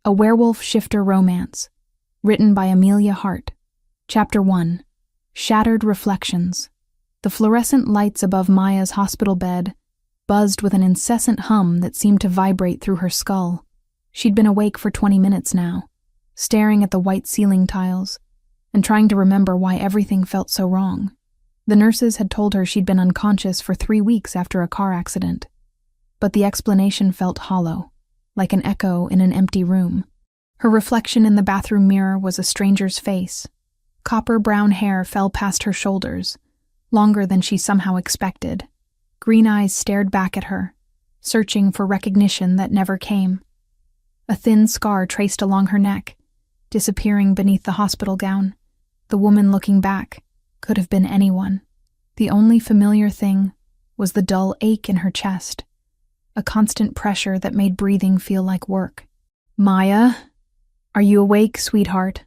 A Werewolf Shifter Romance, written by Amelia Hart. Chapter 1. Shattered Reflections. The fluorescent lights above Maya's hospital bed buzzed with an incessant hum that seemed to vibrate through her skull. She'd been awake for 20 minutes now, staring at the white ceiling tiles and trying to remember why everything felt so wrong. The nurses had told her she'd been unconscious for 3 weeks after a car accident, but the explanation felt hollow, like an echo in an empty room. Her reflection in the bathroom mirror was a stranger's face. Copper brown hair fell past her shoulders, longer than she somehow expected. Green eyes stared back at her, searching for recognition that never came. A thin scar traced along her neck, disappearing beneath the hospital gown. The woman looking back could have been anyone. The only familiar thing was the dull ache in her chest, a constant pressure that made breathing feel like work. "Maya, are you awake, sweetheart?"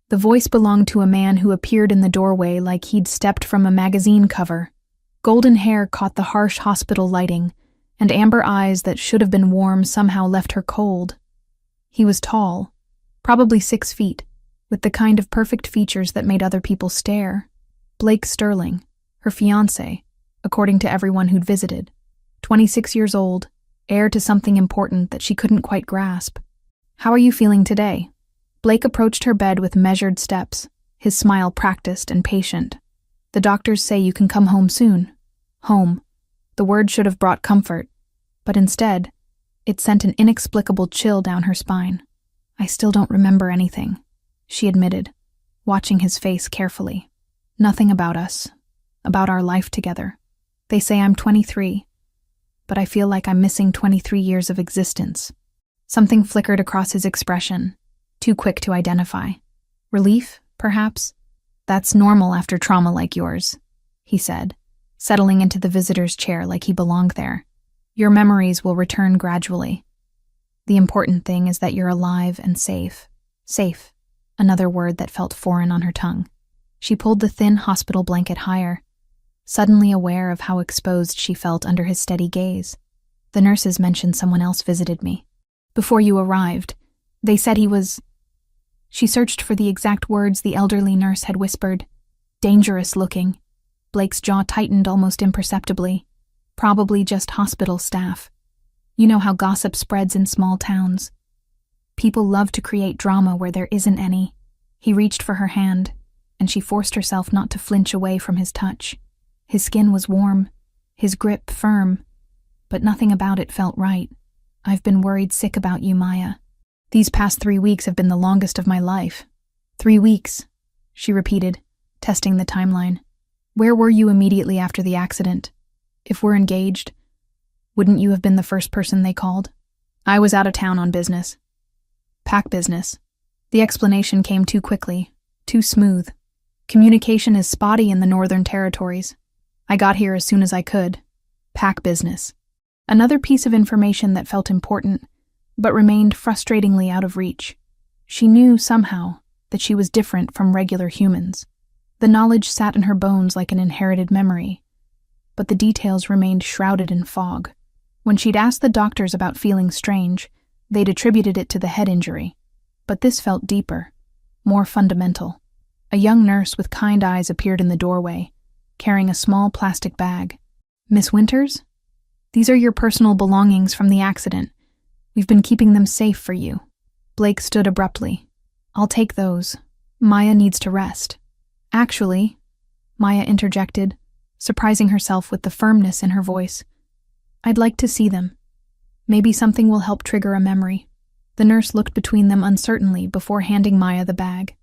The voice belonged to a man who appeared in the doorway like he'd stepped from a magazine cover. Golden hair caught the harsh hospital lighting, and amber eyes that should have been warm somehow left her cold. He was tall, probably 6 feet, with the kind of perfect features that made other people stare. Blake Sterling, her fiancé, according to everyone who'd visited. 26 years old, heir to something important that she couldn't quite grasp. "How are you feeling today?" Blake approached her bed with measured steps, his smile practiced and patient. "The doctors say you can come home soon." Home. The word should have brought comfort, but instead, it sent an inexplicable chill down her spine. "I still don't remember anything," she admitted, watching his face carefully. "Nothing about us, about our life together. They say I'm 23, but I feel like I'm missing 23 years of existence." Something flickered across his expression, too quick to identify. Relief, perhaps? "That's normal after trauma like yours," he said, settling into the visitor's chair like he belonged there. "Your memories will return gradually. The important thing is that you're alive and safe." Safe, another word that felt foreign on her tongue. She pulled the thin hospital blanket higher, suddenly aware of how exposed she felt under his steady gaze. "The nurses mentioned someone else visited me. Before you arrived, they said he was..." She searched for the exact words the elderly nurse had whispered. "Dangerous looking." Blake's jaw tightened almost imperceptibly. Probably just hospital staff. You know how gossip spreads in small towns. People love to create drama where there isn't any. He reached for her hand, and she forced herself not to flinch away from his touch. His skin was warm, his grip firm, but nothing about it felt right. "I've been worried sick about you, Maya. These past 3 weeks have been the longest of my life." 3 weeks, she repeated, testing the timeline. "Where were you immediately after the accident? If we're engaged, wouldn't you have been the first person they called?" "I was out of town on business." "Pack business." The explanation came too quickly, too smooth. "Communication is spotty in the Northern Territories. I got here as soon as I could. Pack business." Another piece of information that felt important, but remained frustratingly out of reach. She knew, somehow, that she was different from regular humans. The knowledge sat in her bones like an inherited memory, but the details remained shrouded in fog. When she'd asked the doctors about feeling strange, they'd attributed it to the head injury. But this felt deeper, more fundamental. A young nurse with kind eyes appeared in the doorway, carrying a small plastic bag. "Miss Winters? These are your personal belongings from the accident. We've been keeping them safe for you." Blake stood abruptly. "I'll take those. Maya needs to rest." "Actually," Maya interjected, surprising herself with the firmness in her voice, "I'd like to see them. Maybe something will help trigger a memory." The nurse looked between them uncertainly before handing Maya the bag.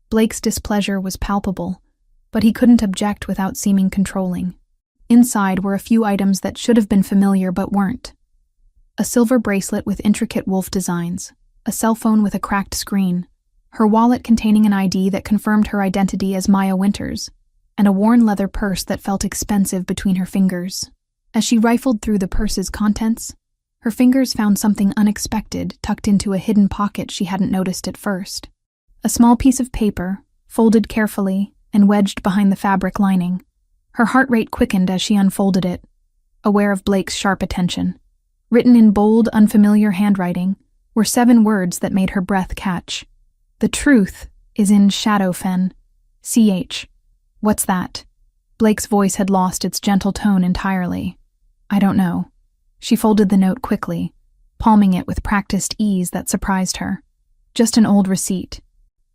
Blake's displeasure was palpable, but he couldn't object without seeming controlling. Inside were a few items that should have been familiar but weren't. A silver bracelet with intricate wolf designs, a cell phone with a cracked screen, her wallet containing an ID that confirmed her identity as Maya Winters, and a worn leather purse that felt expensive between her fingers. As she rifled through the purse's contents, her fingers found something unexpected tucked into a hidden pocket she hadn't noticed at first. A small piece of paper, folded carefully and wedged behind the fabric lining. Her heart rate quickened as she unfolded it, aware of Blake's sharp attention. Written in bold, unfamiliar handwriting, were 7 words that made her breath catch. The truth is in Shadowfen. CH. What's that? Blake's voice had lost its gentle tone entirely. I don't know. She folded the note quickly, palming it with practiced ease that surprised her. Just an old receipt.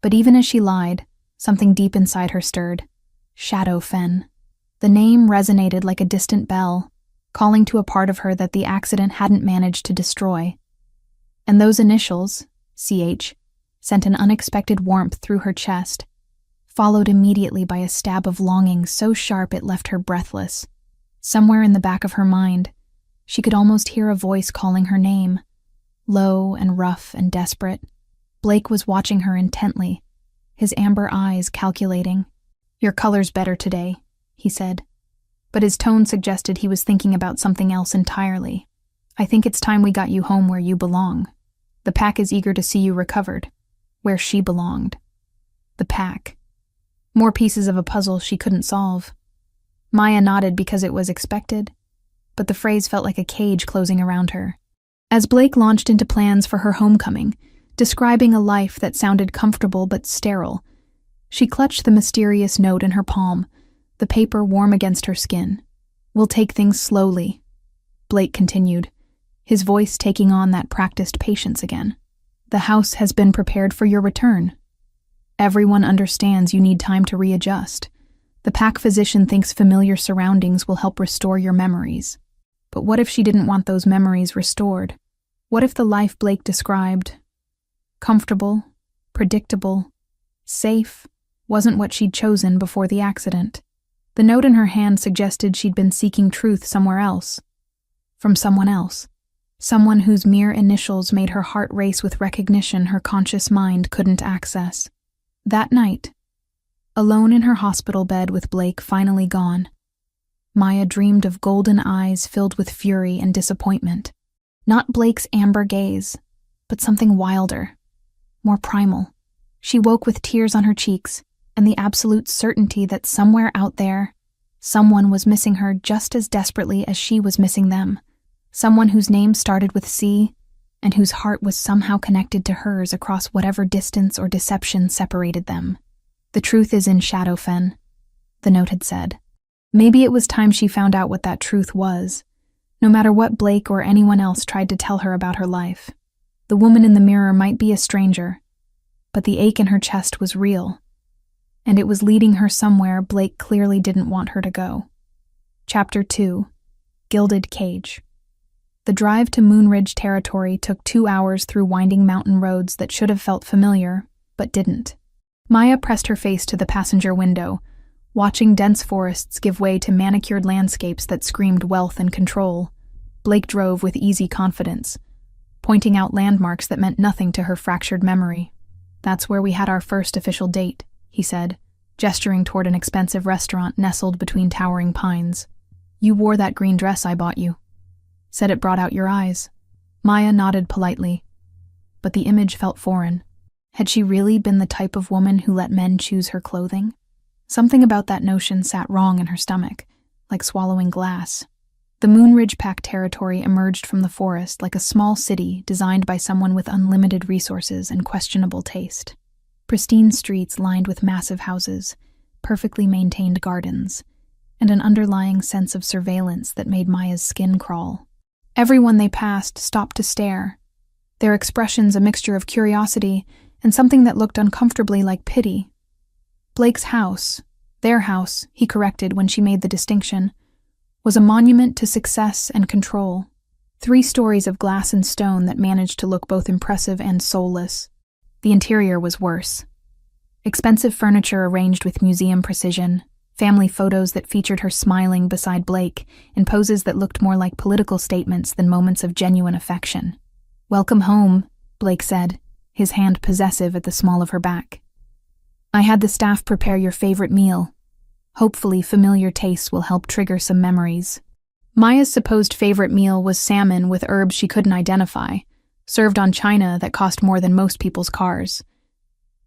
But even as she lied, something deep inside her stirred. Shadowfen. The name resonated like a distant bell, calling to a part of her that the accident hadn't managed to destroy. And those initials, CH, sent an unexpected warmth through her chest, followed immediately by a stab of longing so sharp it left her breathless. Somewhere in the back of her mind, she could almost hear a voice calling her name, low and rough and desperate. Blake was watching her intently, his amber eyes calculating. Your color's better today, he said, but his tone suggested he was thinking about something else entirely. I think it's time we got you home where you belong. The pack is eager to see you recovered, where she belonged. The pack. More pieces of a puzzle she couldn't solve. Maya nodded because it was expected, but the phrase felt like a cage closing around her. As Blake launched into plans for her homecoming, describing a life that sounded comfortable but sterile, she clutched the mysterious note in her palm, the paper warm against her skin. We'll take things slowly, Blake continued, his voice taking on that practiced patience again. The house has been prepared for your return. Everyone understands you need time to readjust. The pack physician thinks familiar surroundings will help restore your memories. But what if she didn't want those memories restored? What if the life Blake described, comfortable, predictable, safe, wasn't what she'd chosen before the accident? The note in her hand suggested she'd been seeking truth somewhere else. From someone else. Someone whose mere initials made her heart race with recognition her conscious mind couldn't access. That night, alone in her hospital bed with Blake finally gone, Maya dreamed of golden eyes filled with fury and disappointment. Not Blake's amber gaze, but something wilder, more primal. She woke with tears on her cheeks and the absolute certainty that somewhere out there, someone was missing her just as desperately as she was missing them. Someone whose name started with C and whose heart was somehow connected to hers across whatever distance or deception separated them. The truth is in Shadowfen, the note had said. Maybe it was time she found out what that truth was, no matter what Blake or anyone else tried to tell her about her life. The woman in the mirror might be a stranger, but the ache in her chest was real, and it was leading her somewhere Blake clearly didn't want her to go. Chapter 2. Gilded Cage. The drive to Moonridge territory took 2 hours through winding mountain roads that should have felt familiar, but didn't. Maya pressed her face to the passenger window, watching dense forests give way to manicured landscapes that screamed wealth and control. Blake drove with easy confidence, pointing out landmarks that meant nothing to her fractured memory. That's where we had our first official date, he said, gesturing toward an expensive restaurant nestled between towering pines. You wore that green dress I bought you. Said it brought out your eyes. Maya nodded politely, but the image felt foreign. Had she really been the type of woman who let men choose her clothing? Something about that notion sat wrong in her stomach, like swallowing glass. The Moonridge Pack territory emerged from the forest like a small city designed by someone with unlimited resources and questionable taste. Pristine streets lined with massive houses, perfectly maintained gardens, and an underlying sense of surveillance that made Maya's skin crawl. Everyone they passed stopped to stare, their expressions a mixture of curiosity and something that looked uncomfortably like pity. Blake's house, their house, he corrected when she made the distinction, was a monument to success and control. 3 stories of glass and stone that managed to look both impressive and soulless. The interior was worse. Expensive furniture arranged with museum precision, family photos that featured her smiling beside Blake in poses that looked more like political statements than moments of genuine affection. Welcome home, Blake said, his hand possessive at the small of her back. I had the staff prepare your favorite meal. Hopefully familiar tastes will help trigger some memories. Maya's supposed favorite meal was salmon with herbs she couldn't identify, served on china that cost more than most people's cars.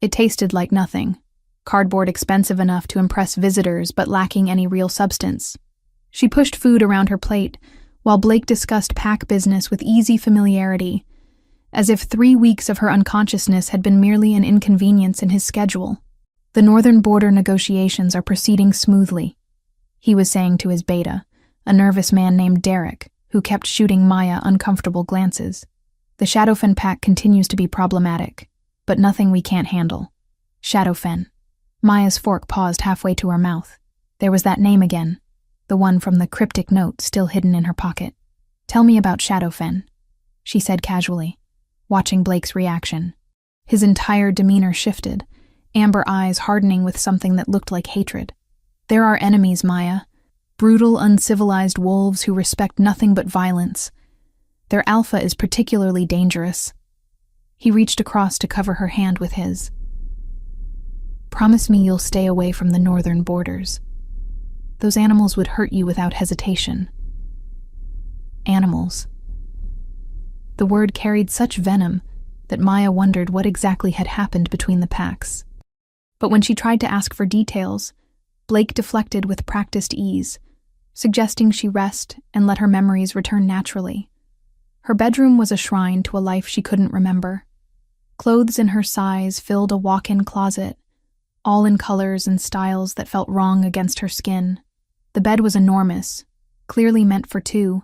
It tasted like nothing. Cardboard expensive enough to impress visitors but lacking any real substance. She pushed food around her plate, while Blake discussed pack business with easy familiarity, as if 3 weeks of her unconsciousness had been merely an inconvenience in his schedule. "The northern border negotiations are proceeding smoothly," he was saying to his beta, a nervous man named Derek, who kept shooting Maya uncomfortable glances. "The Shadowfen pact continues to be problematic, but nothing we can't handle." Shadowfen. Maya's fork paused halfway to her mouth. There was that name again, the one from the cryptic note still hidden in her pocket. "Tell me about Shadowfen," she said casually, watching Blake's reaction. His entire demeanor shifted, amber eyes hardening with something that looked like hatred. "There are enemies, Maya. Brutal, uncivilized wolves who respect nothing but violence. Their alpha is particularly dangerous." He reached across to cover her hand with his. "Promise me you'll stay away from the northern borders. Those animals would hurt you without hesitation." Animals. The word carried such venom that Maya wondered what exactly had happened between the packs. But when she tried to ask for details, Blake deflected with practiced ease, suggesting she rest and let her memories return naturally. Her bedroom was a shrine to a life she couldn't remember. Clothes in her size filled a walk-in closet, all in colors and styles that felt wrong against her skin. The bed was enormous, clearly meant for two,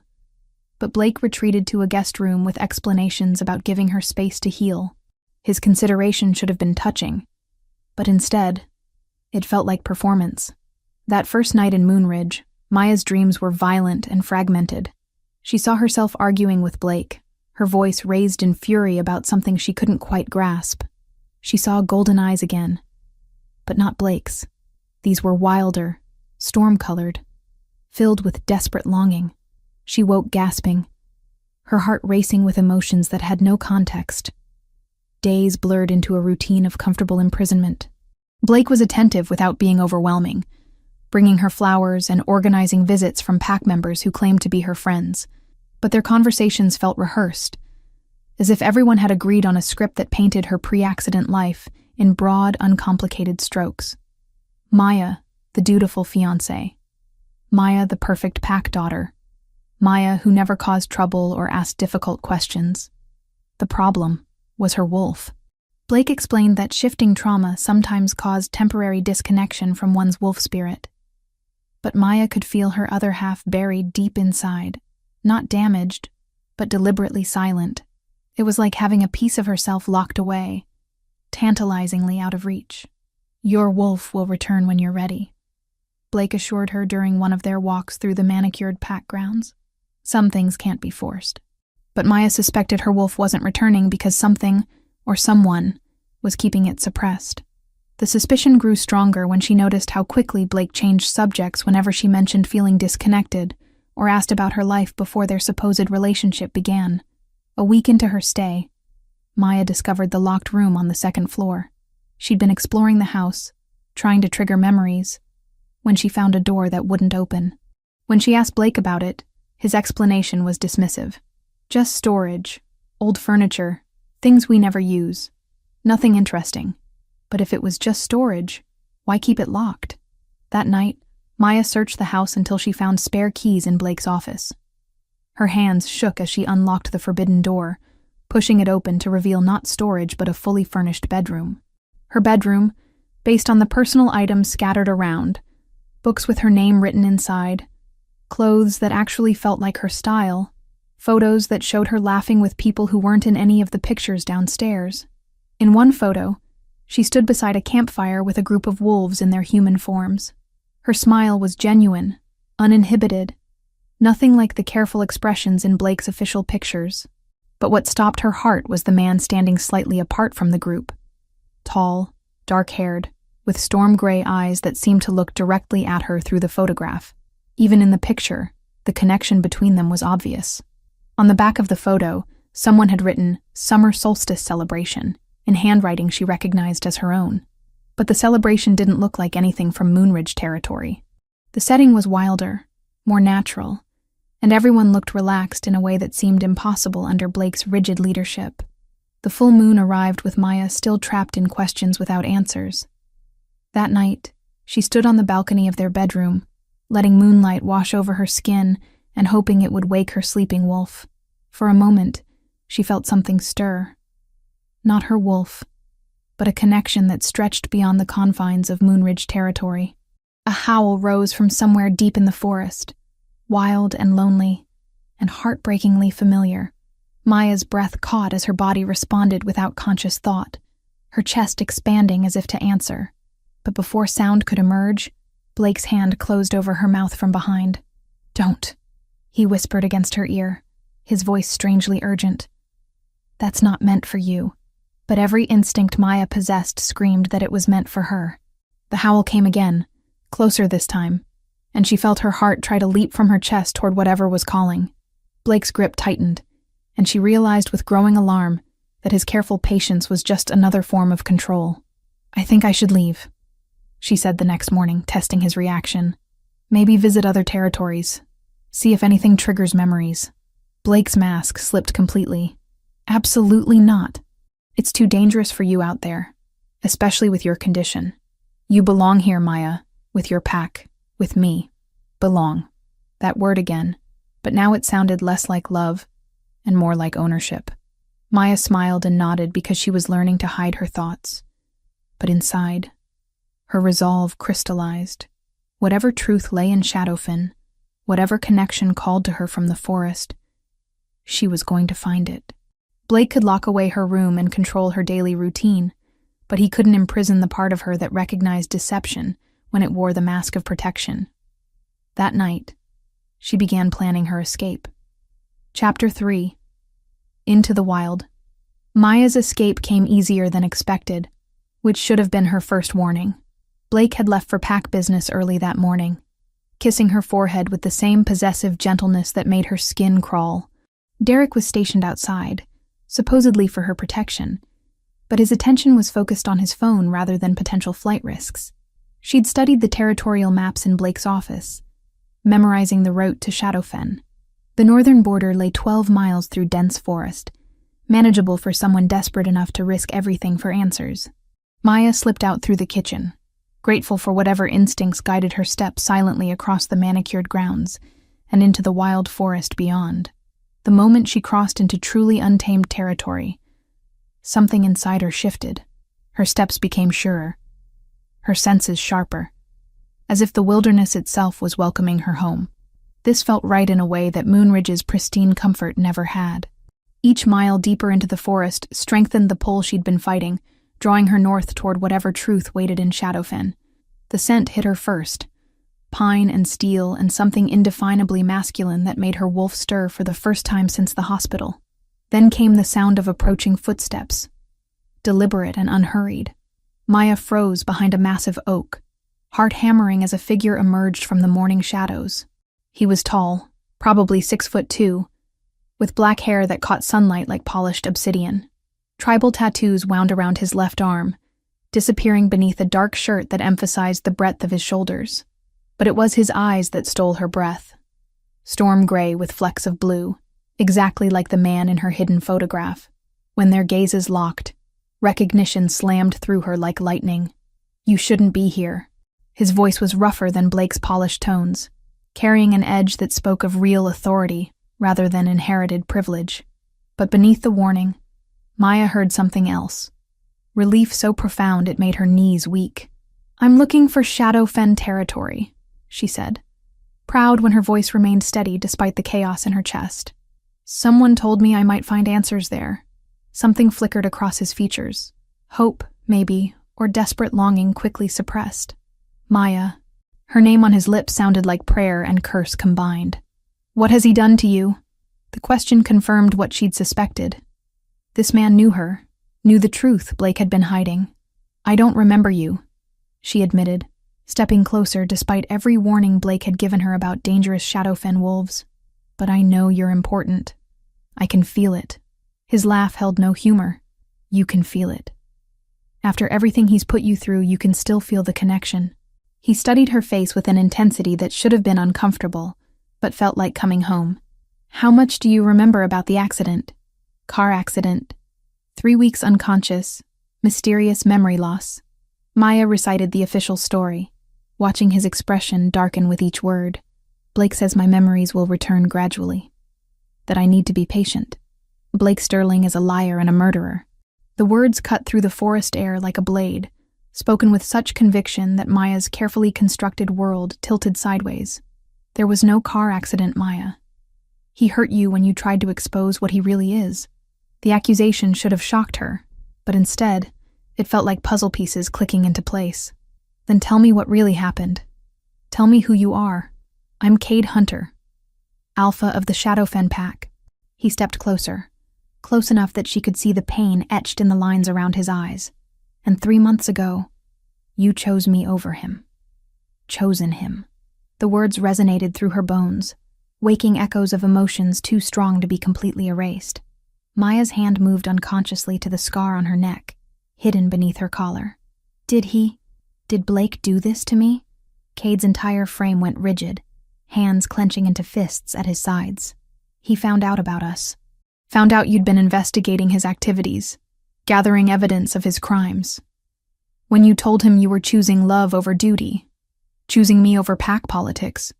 but Blake retreated to a guest room with explanations about giving her space to heal. His consideration should have been touching, but instead, it felt like performance. That first night in Moonridge, Maya's dreams were violent and fragmented. She saw herself arguing with Blake, her voice raised in fury about something she couldn't quite grasp. She saw golden eyes again, but not Blake's. These were wilder, storm-colored, filled with desperate longing. She woke gasping, her heart racing with emotions that had no context. Days blurred into a routine of comfortable imprisonment. Blake was attentive without being overwhelming, bringing her flowers and organizing visits from pack members who claimed to be her friends. But their conversations felt rehearsed, as if everyone had agreed on a script that painted her pre-accident life in broad, uncomplicated strokes. Maya, the dutiful fiancée. Maya, the perfect pack daughter. Maya, who never caused trouble or asked difficult questions. The problem was her wolf. Blake explained that shifting trauma sometimes caused temporary disconnection from one's wolf spirit. But Maya could feel her other half buried deep inside, not damaged, but deliberately silent. It was like having a piece of herself locked away, tantalizingly out of reach. "Your wolf will return when you're ready," Blake assured her during one of their walks through the manicured pack grounds. Some things can't be forced. But Maya suspected her wolf wasn't returning because something, or someone, was keeping it suppressed. The suspicion grew stronger when she noticed how quickly Blake changed subjects whenever she mentioned feeling disconnected or asked about her life before their supposed relationship began. A week into her stay, Maya discovered the locked room on the second floor. She'd been exploring the house, trying to trigger memories, when she found a door that wouldn't open. When she asked Blake about it, his explanation was dismissive. "Just storage, old furniture, things we never use. Nothing interesting." But if it was just storage, why keep it locked? That night, Maya searched the house until she found spare keys in Blake's office. Her hands shook as she unlocked the forbidden door, pushing it open to reveal not storage but a fully furnished bedroom. Her bedroom, based on the personal items scattered around, books with her name written inside, clothes that actually felt like her style, photos that showed her laughing with people who weren't in any of the pictures downstairs. In one photo, she stood beside a campfire with a group of wolves in their human forms. Her smile was genuine, uninhibited, nothing like the careful expressions in Blake's official pictures. But what stopped her heart was the man standing slightly apart from the group. Tall, dark-haired, with storm-gray eyes that seemed to look directly at her through the photograph. Even in the picture, the connection between them was obvious. On the back of the photo, someone had written "Summer Solstice Celebration" in handwriting she recognized as her own. But the celebration didn't look like anything from Moonridge territory. The setting was wilder, more natural, and everyone looked relaxed in a way that seemed impossible under Blake's rigid leadership. The full moon arrived with Maya still trapped in questions without answers. That night, she stood on the balcony of their bedroom, letting moonlight wash over her skin and hoping it would wake her sleeping wolf. For a moment, She felt something stir. Not her wolf, but a connection that stretched beyond the confines of Moonridge territory. A howl rose from somewhere deep in the forest, wild and lonely, and heartbreakingly familiar. Maya's breath caught as her body responded without conscious thought, her chest expanding as if to answer. But before sound could emerge, Blake's hand closed over her mouth from behind. "Don't," he whispered against her ear, his voice strangely urgent. "That's not meant for you." But every instinct Maya possessed screamed that it was meant for her. The howl came again, closer this time, and she felt her heart try to leap from her chest toward whatever was calling. Blake's grip tightened, and she realized with growing alarm that his careful patience was just another form of control. "I think I should leave," she said the next morning, testing his reaction. "Maybe visit other territories. See if anything triggers memories." Blake's mask slipped completely. "Absolutely not. It's too dangerous for you out there, especially with your condition. You belong here, Maya, with your pack, with me. Belong." That word again, but now it sounded less like love and more like ownership. Maya smiled and nodded because she was learning to hide her thoughts. But inside, her resolve crystallized. Whatever truth lay in Shadowfen, whatever connection called to her from the forest, she was going to find it. Blake could lock away her room and control her daily routine, but he couldn't imprison the part of her that recognized deception when it wore the mask of protection. That night, she began planning her escape. Chapter 3. Into the Wild. Maya's escape came easier than expected, which should have been her first warning. Blake had left for pack business early that morning, kissing her forehead with the same possessive gentleness that made her skin crawl. Derek was stationed outside, supposedly for her protection, but his attention was focused on his phone rather than potential flight risks. She'd studied the territorial maps in Blake's office, memorizing the route to Shadowfen. The northern border lay 12 miles through dense forest, manageable for someone desperate enough to risk everything for answers. Maya slipped out through the kitchen, grateful for whatever instincts guided her steps silently across the manicured grounds and into the wild forest beyond. The moment she crossed into truly untamed territory, something inside her shifted. Her steps became surer, her senses sharper, as if the wilderness itself was welcoming her home. This felt right in a way that Moonridge's pristine comfort never had. Each mile deeper into the forest strengthened the pull she'd been fighting, drawing her north toward whatever truth waited in Shadowfen. The scent hit her first, pine and steel and something indefinably masculine that made her wolf stir for the first time since the hospital. Then came the sound of approaching footsteps, deliberate and unhurried. Maya froze behind a massive oak, heart hammering as a figure emerged from the morning shadows. He was tall, probably 6'2", with black hair that caught sunlight like polished obsidian. Tribal tattoos wound around his left arm, disappearing beneath a dark shirt that emphasized the breadth of his shoulders. But it was his eyes that stole her breath. Storm gray with flecks of blue, exactly like the man in her hidden photograph. When their gazes locked, recognition slammed through her like lightning. "You shouldn't be here." His voice was rougher than Blake's polished tones, carrying an edge that spoke of real authority rather than inherited privilege. But beneath the warning, Maya heard something else. Relief so profound it made her knees weak. "I'm looking for Shadowfen territory," she said, proud when her voice remained steady despite the chaos in her chest. "Someone told me I might find answers there." Something flickered across his features. Hope, maybe, or desperate longing quickly suppressed. Maya. Her name on his lips sounded like prayer and curse combined. "What has he done to you?" The question confirmed what she'd suspected. This man knew her, knew the truth Blake had been hiding. "I don't remember you," she admitted, stepping closer despite every warning Blake had given her about dangerous Shadowfen wolves. "But I know you're important. I can feel it." His laugh held no humor. "You can feel it. After everything he's put you through, you can still feel the connection." He studied her face with an intensity that should have been uncomfortable, but felt like coming home. "How much do you remember about the accident?" "Car accident. 3 weeks unconscious. Mysterious memory loss." Maya recited the official story, watching his expression darken with each word. "Blake says my memories will return gradually. That I need to be patient." Blake Sterling is a liar and a murderer. The words cut through the forest air like a blade, spoken with such conviction that Maya's carefully constructed world tilted sideways. There was no car accident, Maya. He hurt you when you tried to expose what he really is. The accusation should have shocked her, but instead, it felt like puzzle pieces clicking into place. Then tell me what really happened. Tell me who you are. I'm Cade Hunter, Alpha of the Shadowfen Pack. He stepped closer, close enough that she could see the pain etched in the lines around his eyes. And 3 months ago, you chose me over him. Chosen him. The words resonated through her bones, waking echoes of emotions too strong to be completely erased. Maya's hand moved unconsciously to the scar on her neck, hidden beneath her collar. Did Blake do this to me? Cade's entire frame went rigid, hands clenching into fists at his sides. He found out about us. Found out you'd been investigating his activities, gathering evidence of his crimes. When you told him you were choosing love over duty, choosing me over pack politics,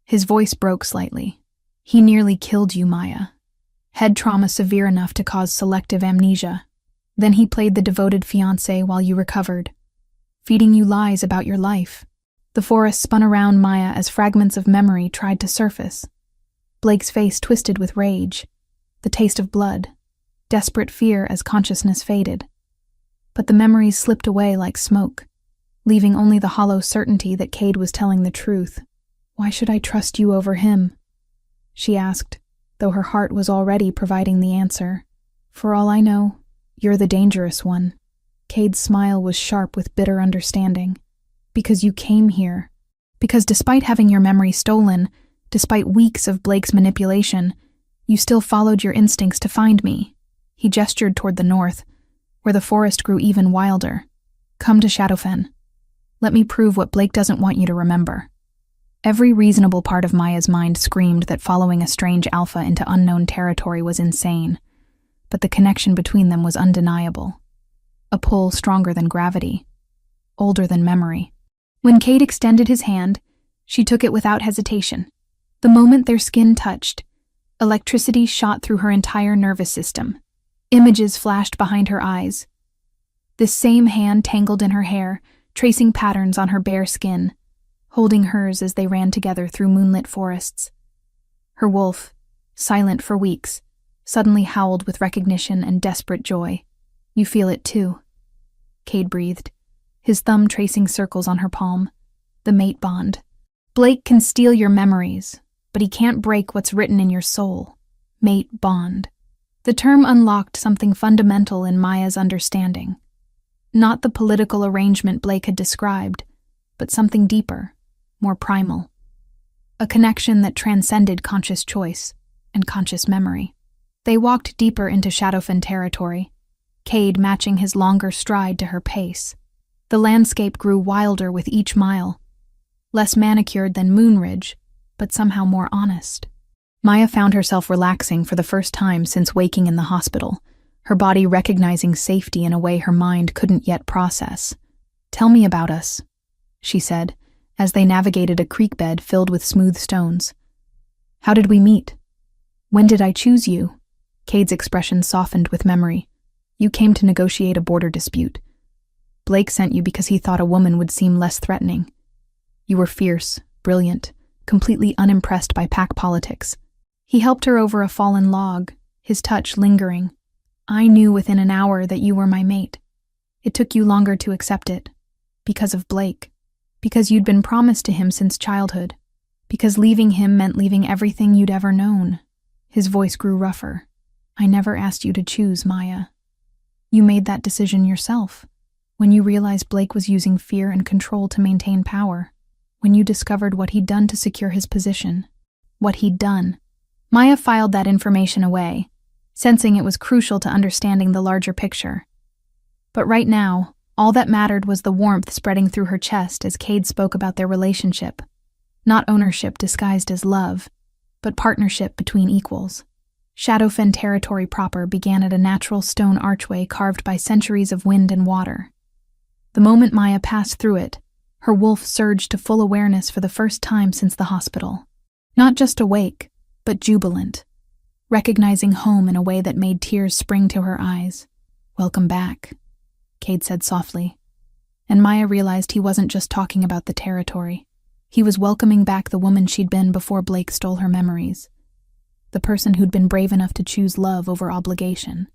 his voice broke slightly. He nearly killed you, Maya. Head trauma severe enough to cause selective amnesia. Then he played the devoted fiancé while you recovered, feeding you lies about your life. The forest spun around Maya as fragments of memory tried to surface. Blake's face twisted with rage, the taste of blood, desperate fear as consciousness faded. But the memories slipped away like smoke, leaving only the hollow certainty that Cade was telling the truth. Why should I trust you over him? She asked, though her heart was already providing the answer. For all I know, you're the dangerous one. Cade's smile was sharp with bitter understanding. Because you came here. Because despite having your memory stolen, despite weeks of Blake's manipulation, you still followed your instincts to find me. He gestured toward the north, where the forest grew even wilder. Come to Shadowfen. Let me prove what Blake doesn't want you to remember. Every reasonable part of Maya's mind screamed that following a strange alpha into unknown territory was insane, but the connection between them was undeniable. A pull stronger than gravity, older than memory. When Cade extended his hand, she took it without hesitation. The moment their skin touched, electricity shot through her entire nervous system. Images flashed behind her eyes. This same hand tangled in her hair, tracing patterns on her bare skin, holding hers as they ran together through moonlit forests. Her wolf, silent for weeks, suddenly howled with recognition and desperate joy. You feel it too, Cade breathed, his thumb tracing circles on her palm. The mate bond. Blake can steal your memories, but he can't break what's written in your soul. Mate bond. The term unlocked something fundamental in Maya's understanding. Not the political arrangement Blake had described, but something deeper, more primal. A connection that transcended conscious choice and conscious memory. They walked deeper into Shadowfen territory, Cade matching his longer stride to her pace. The landscape grew wilder with each mile, less manicured than Moonridge, but somehow more honest. Maya found herself relaxing for the first time since waking in the hospital, her body recognizing safety in a way her mind couldn't yet process. Tell me about us, she said, as they navigated a creek bed filled with smooth stones. How did we meet? When did I choose you? Cade's expression softened with memory. You came to negotiate a border dispute. Blake sent you because he thought a woman would seem less threatening. You were fierce, brilliant, completely unimpressed by pack politics. He helped her over a fallen log, his touch lingering. I knew within an hour that you were my mate. It took you longer to accept it. Because of Blake. Because you'd been promised to him since childhood. Because leaving him meant leaving everything you'd ever known. His voice grew rougher. I never asked you to choose, Maya. You made that decision yourself. When you realized Blake was using fear and control to maintain power. When you discovered what he'd done to secure his position. What he'd done. Maya filed that information away, sensing it was crucial to understanding the larger picture. But right now, all that mattered was the warmth spreading through her chest as Cade spoke about their relationship. Not ownership disguised as love, but partnership between equals. Shadowfen territory proper began at a natural stone archway carved by centuries of wind and water. The moment Maya passed through it, her wolf surged to full awareness for the first time since the hospital. Not just awake, but jubilant. recognizing home in a way that made tears spring to her eyes. "Welcome back," Cade said softly. And Maya realized he wasn't just talking about the territory. He was welcoming back the woman she'd been before Blake stole her memories. The person who'd been brave enough to choose love over obligation.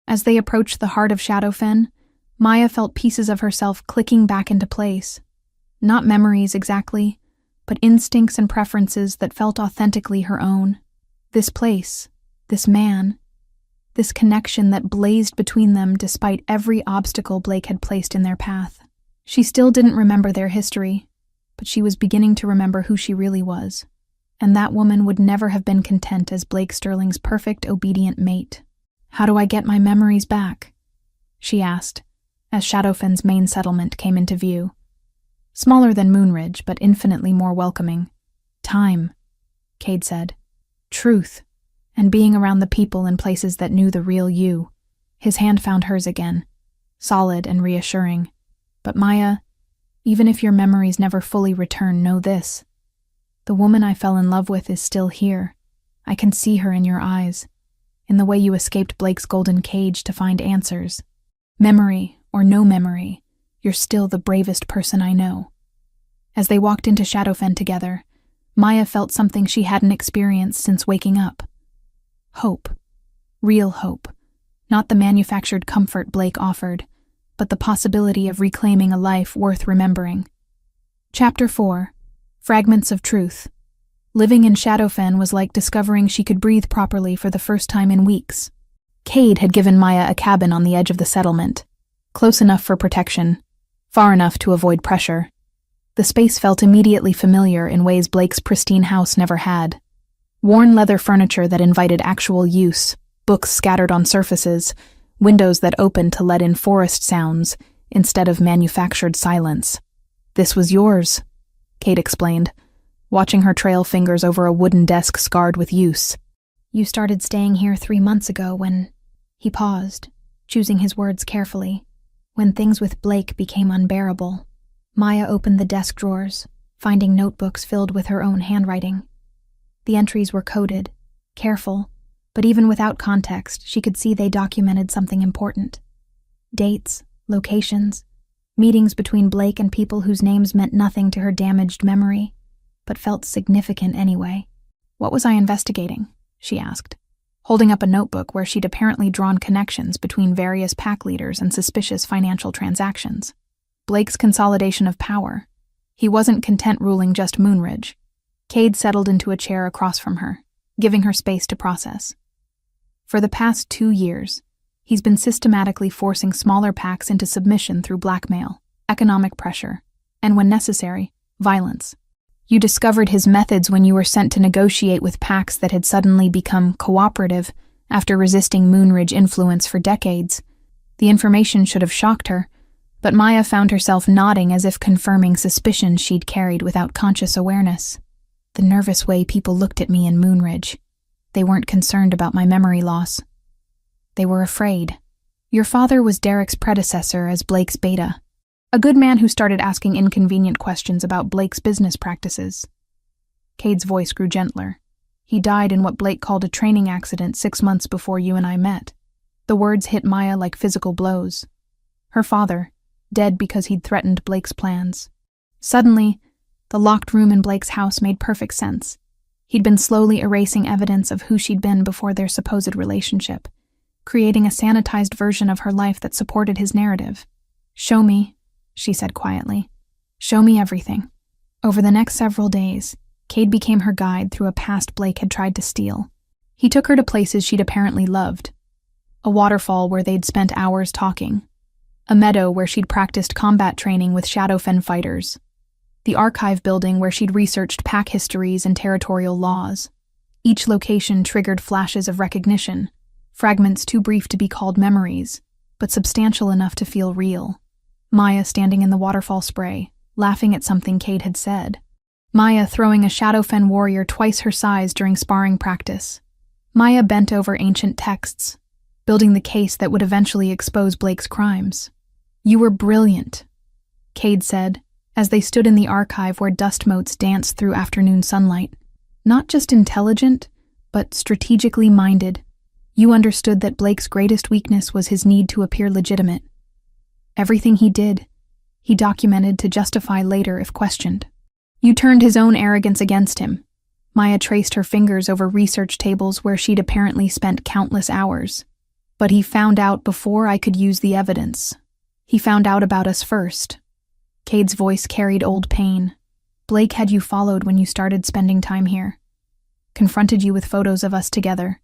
As they approached the heart of Shadowfen, Maya felt pieces of herself clicking back into place. Not memories exactly, but instincts and preferences that felt authentically her own. This place, this man, this connection that blazed between them despite every obstacle Blake had placed in their path. She still didn't remember their history, but she was beginning to remember who she really was. And that woman would never have been content as Blake Sterling's perfect, obedient mate. "How do I get my memories back?" she asked, as Shadowfen's main settlement came into view. Smaller than Moonridge, but infinitely more welcoming. "Time," Cade said. "Truth, and being around the people and places that knew the real you." His hand found hers again, solid and reassuring. "But Maya, even if your memories never fully return, know this. The woman I fell in love with is still here. I can see her in your eyes, in the way you escaped Blake's golden cage to find answers. Memory or no memory, you're still the bravest person I know." As they walked into Shadowfen together, Maya felt something she hadn't experienced since waking up. Hope. Real hope. Not the manufactured comfort Blake offered, but the possibility of reclaiming a life worth remembering. Chapter 4. Fragments of Truth. Living in Shadowfen was like discovering she could breathe properly for the first time in weeks. Cade had given Maya a cabin on the edge of the settlement, close enough for protection, far enough to avoid pressure. The space felt immediately familiar in ways Blake's pristine house never had. Worn leather furniture that invited actual use, books scattered on surfaces, windows that opened to let in forest sounds instead of manufactured silence. "This was yours," Cade explained, watching her trail fingers over a wooden desk scarred with use. "You started staying here 3 months ago when..." He paused, choosing his words carefully. "When things with Blake became unbearable." Maya opened the desk drawers, finding notebooks filled with her own handwriting. The entries were coded, careful, but even without context, she could see they documented something important. Dates, locations, meetings between Blake and people whose names meant nothing to her damaged memory, but felt significant anyway. "What was I investigating?" she asked, holding up a notebook where she'd apparently drawn connections between various pack leaders and suspicious financial transactions. Blake's consolidation of power. He wasn't content ruling just Moonridge. Cade settled into a chair across from her, giving her space to process. For the past 2 years, he's been systematically forcing smaller packs into submission through blackmail, economic pressure, and when necessary, violence. You discovered his methods when you were sent to negotiate with packs that had suddenly become cooperative after resisting Moonridge influence for decades. The information should have shocked her, but Maya found herself nodding as if confirming suspicions she'd carried without conscious awareness. The nervous way people looked at me in Moonridge. They weren't concerned about my memory loss. They were afraid. Your father was Derek's predecessor as Blake's beta, a good man who started asking inconvenient questions about Blake's business practices. Cade's voice grew gentler. He died in what Blake called a training accident 6 months before you and I met. The words hit Maya like physical blows. Her father, dead because he'd threatened Blake's plans. Suddenly, the locked room in Blake's house made perfect sense. He'd been slowly erasing evidence of who she'd been before their supposed relationship, creating a sanitized version of her life that supported his narrative. "Show me," she said quietly. "Show me everything." Over the next several days, Cade became her guide through a past Blake had tried to steal. He took her to places she'd apparently loved. A waterfall where they'd spent hours talking. A meadow where she'd practiced combat training with Shadowfen fighters. The archive building where she'd researched pack histories and territorial laws. Each location triggered flashes of recognition, fragments too brief to be called memories, but substantial enough to feel real. Maya standing in the waterfall spray, laughing at something Cade had said. Maya throwing a Shadowfen warrior twice her size during sparring practice. Maya bent over ancient texts, building the case that would eventually expose Blake's crimes. "You were brilliant," Cade said, as they stood in the archive where dust motes danced through afternoon sunlight. "Not just intelligent, but strategically minded. You understood that Blake's greatest weakness was his need to appear legitimate. Everything he did, he documented to justify later if questioned. You turned his own arrogance against him. Maya traced her fingers over research tables where she'd apparently spent countless hours. But he found out before I could use the evidence. He found out about us first. Cade's voice carried old pain. Blake had you followed when you started spending time here. Confronted you with photos of us together.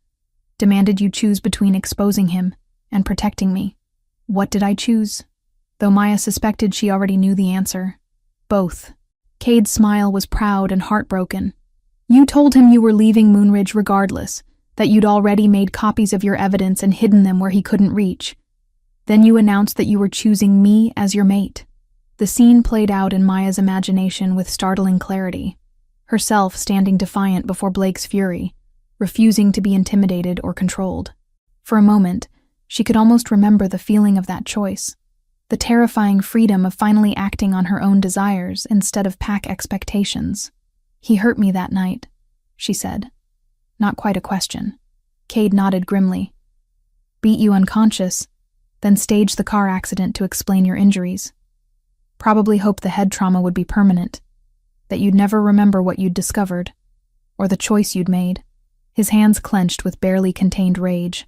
Demanded you choose between exposing him and protecting me. What did I choose? Though Maya suspected she already knew the answer. Both. Cade's smile was proud and heartbroken. You told him you were leaving Moonridge regardless, that you'd already made copies of your evidence and hidden them where he couldn't reach. Then you announced that you were choosing me as your mate. The scene played out in Maya's imagination with startling clarity, herself standing defiant before Blake's fury, refusing to be intimidated or controlled. For a moment, she could almost remember the feeling of that choice, the terrifying freedom of finally acting on her own desires instead of pack expectations. He hurt me that night, she said. Not quite a question. Cade nodded grimly. Beat you unconscious, then staged the car accident to explain your injuries. Probably hoped the head trauma would be permanent, that you'd never remember what you'd discovered, or the choice you'd made. His hands clenched with barely contained rage.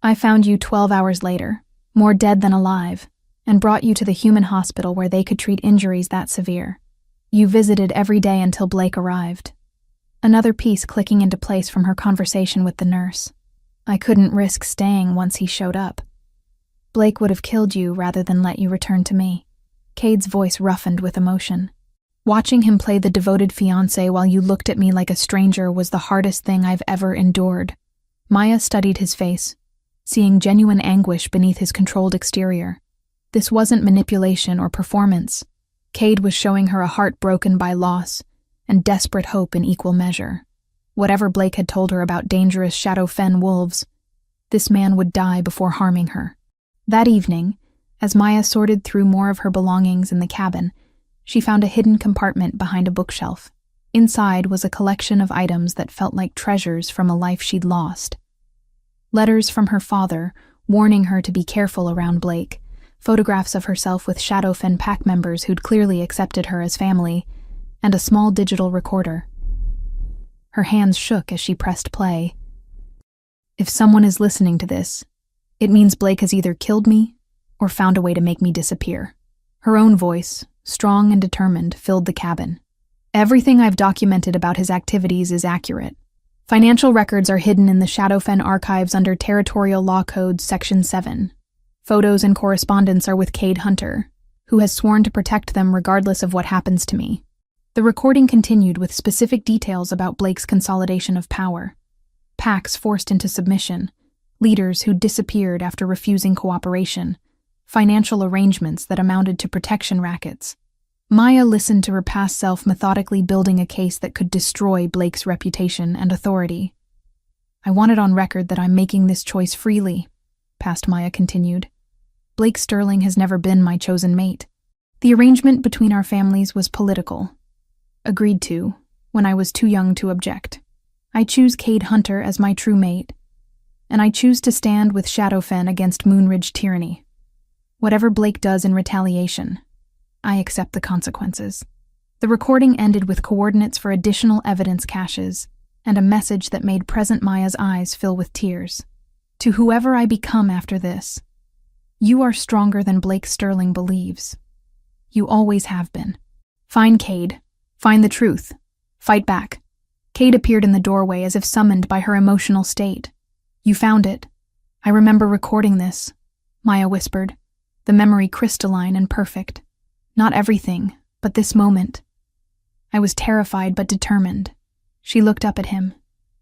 I found you 12 hours later, more dead than alive, and brought you to the human hospital where they could treat injuries that severe. You visited every day until Blake arrived. Another piece clicking into place from her conversation with the nurse. I couldn't risk staying once he showed up. Blake would have killed you rather than let you return to me. Cade's voice roughened with emotion. Watching him play the devoted fiancé while you looked at me like a stranger was the hardest thing I've ever endured. Maya studied his face, seeing genuine anguish beneath his controlled exterior. This wasn't manipulation or performance. Cade was showing her a heart broken by loss and desperate hope in equal measure. Whatever Blake had told her about dangerous Shadow Fen wolves, this man would die before harming her. That evening, as Maya sorted through more of her belongings in the cabin, she found a hidden compartment behind a bookshelf. Inside was a collection of items that felt like treasures from a life she'd lost. Letters from her father, warning her to be careful around Blake, photographs of herself with Shadow Fen pack members who'd clearly accepted her as family, and a small digital recorder. Her hands shook as she pressed play. If someone is listening to this, it means Blake has either killed me or found a way to make me disappear. Her own voice, strong and determined, filled the cabin. Everything I've documented about his activities is accurate. Financial records are hidden in the Shadow Fen archives under Territorial Law Code Section 7. Photos and correspondence are with Cade Hunter, who has sworn to protect them regardless of what happens to me. The recording continued with specific details about Blake's consolidation of power. Packs forced into submission, leaders who disappeared after refusing cooperation, financial arrangements that amounted to protection rackets. Maya listened to her past self methodically building a case that could destroy Blake's reputation and authority. I want it on record that I'm making this choice freely, past Maya continued. Blake Sterling has never been my chosen mate. The arrangement between our families was political. Agreed to, when I was too young to object. I choose Cade Hunter as my true mate, and I choose to stand with Shadow Fen against Moonridge tyranny. Whatever Blake does in retaliation, I accept the consequences. The recording ended with coordinates for additional evidence caches and a message that made present Maya's eyes fill with tears. To whoever I become after this, you are stronger than Blake Sterling believes. You always have been. Find Cade. Find the truth. Fight back. Cade appeared in the doorway as if summoned by her emotional state. You found it. I remember recording this, Maya whispered, the memory crystalline and perfect. Not everything, but this moment. I was terrified but determined. She looked up at him,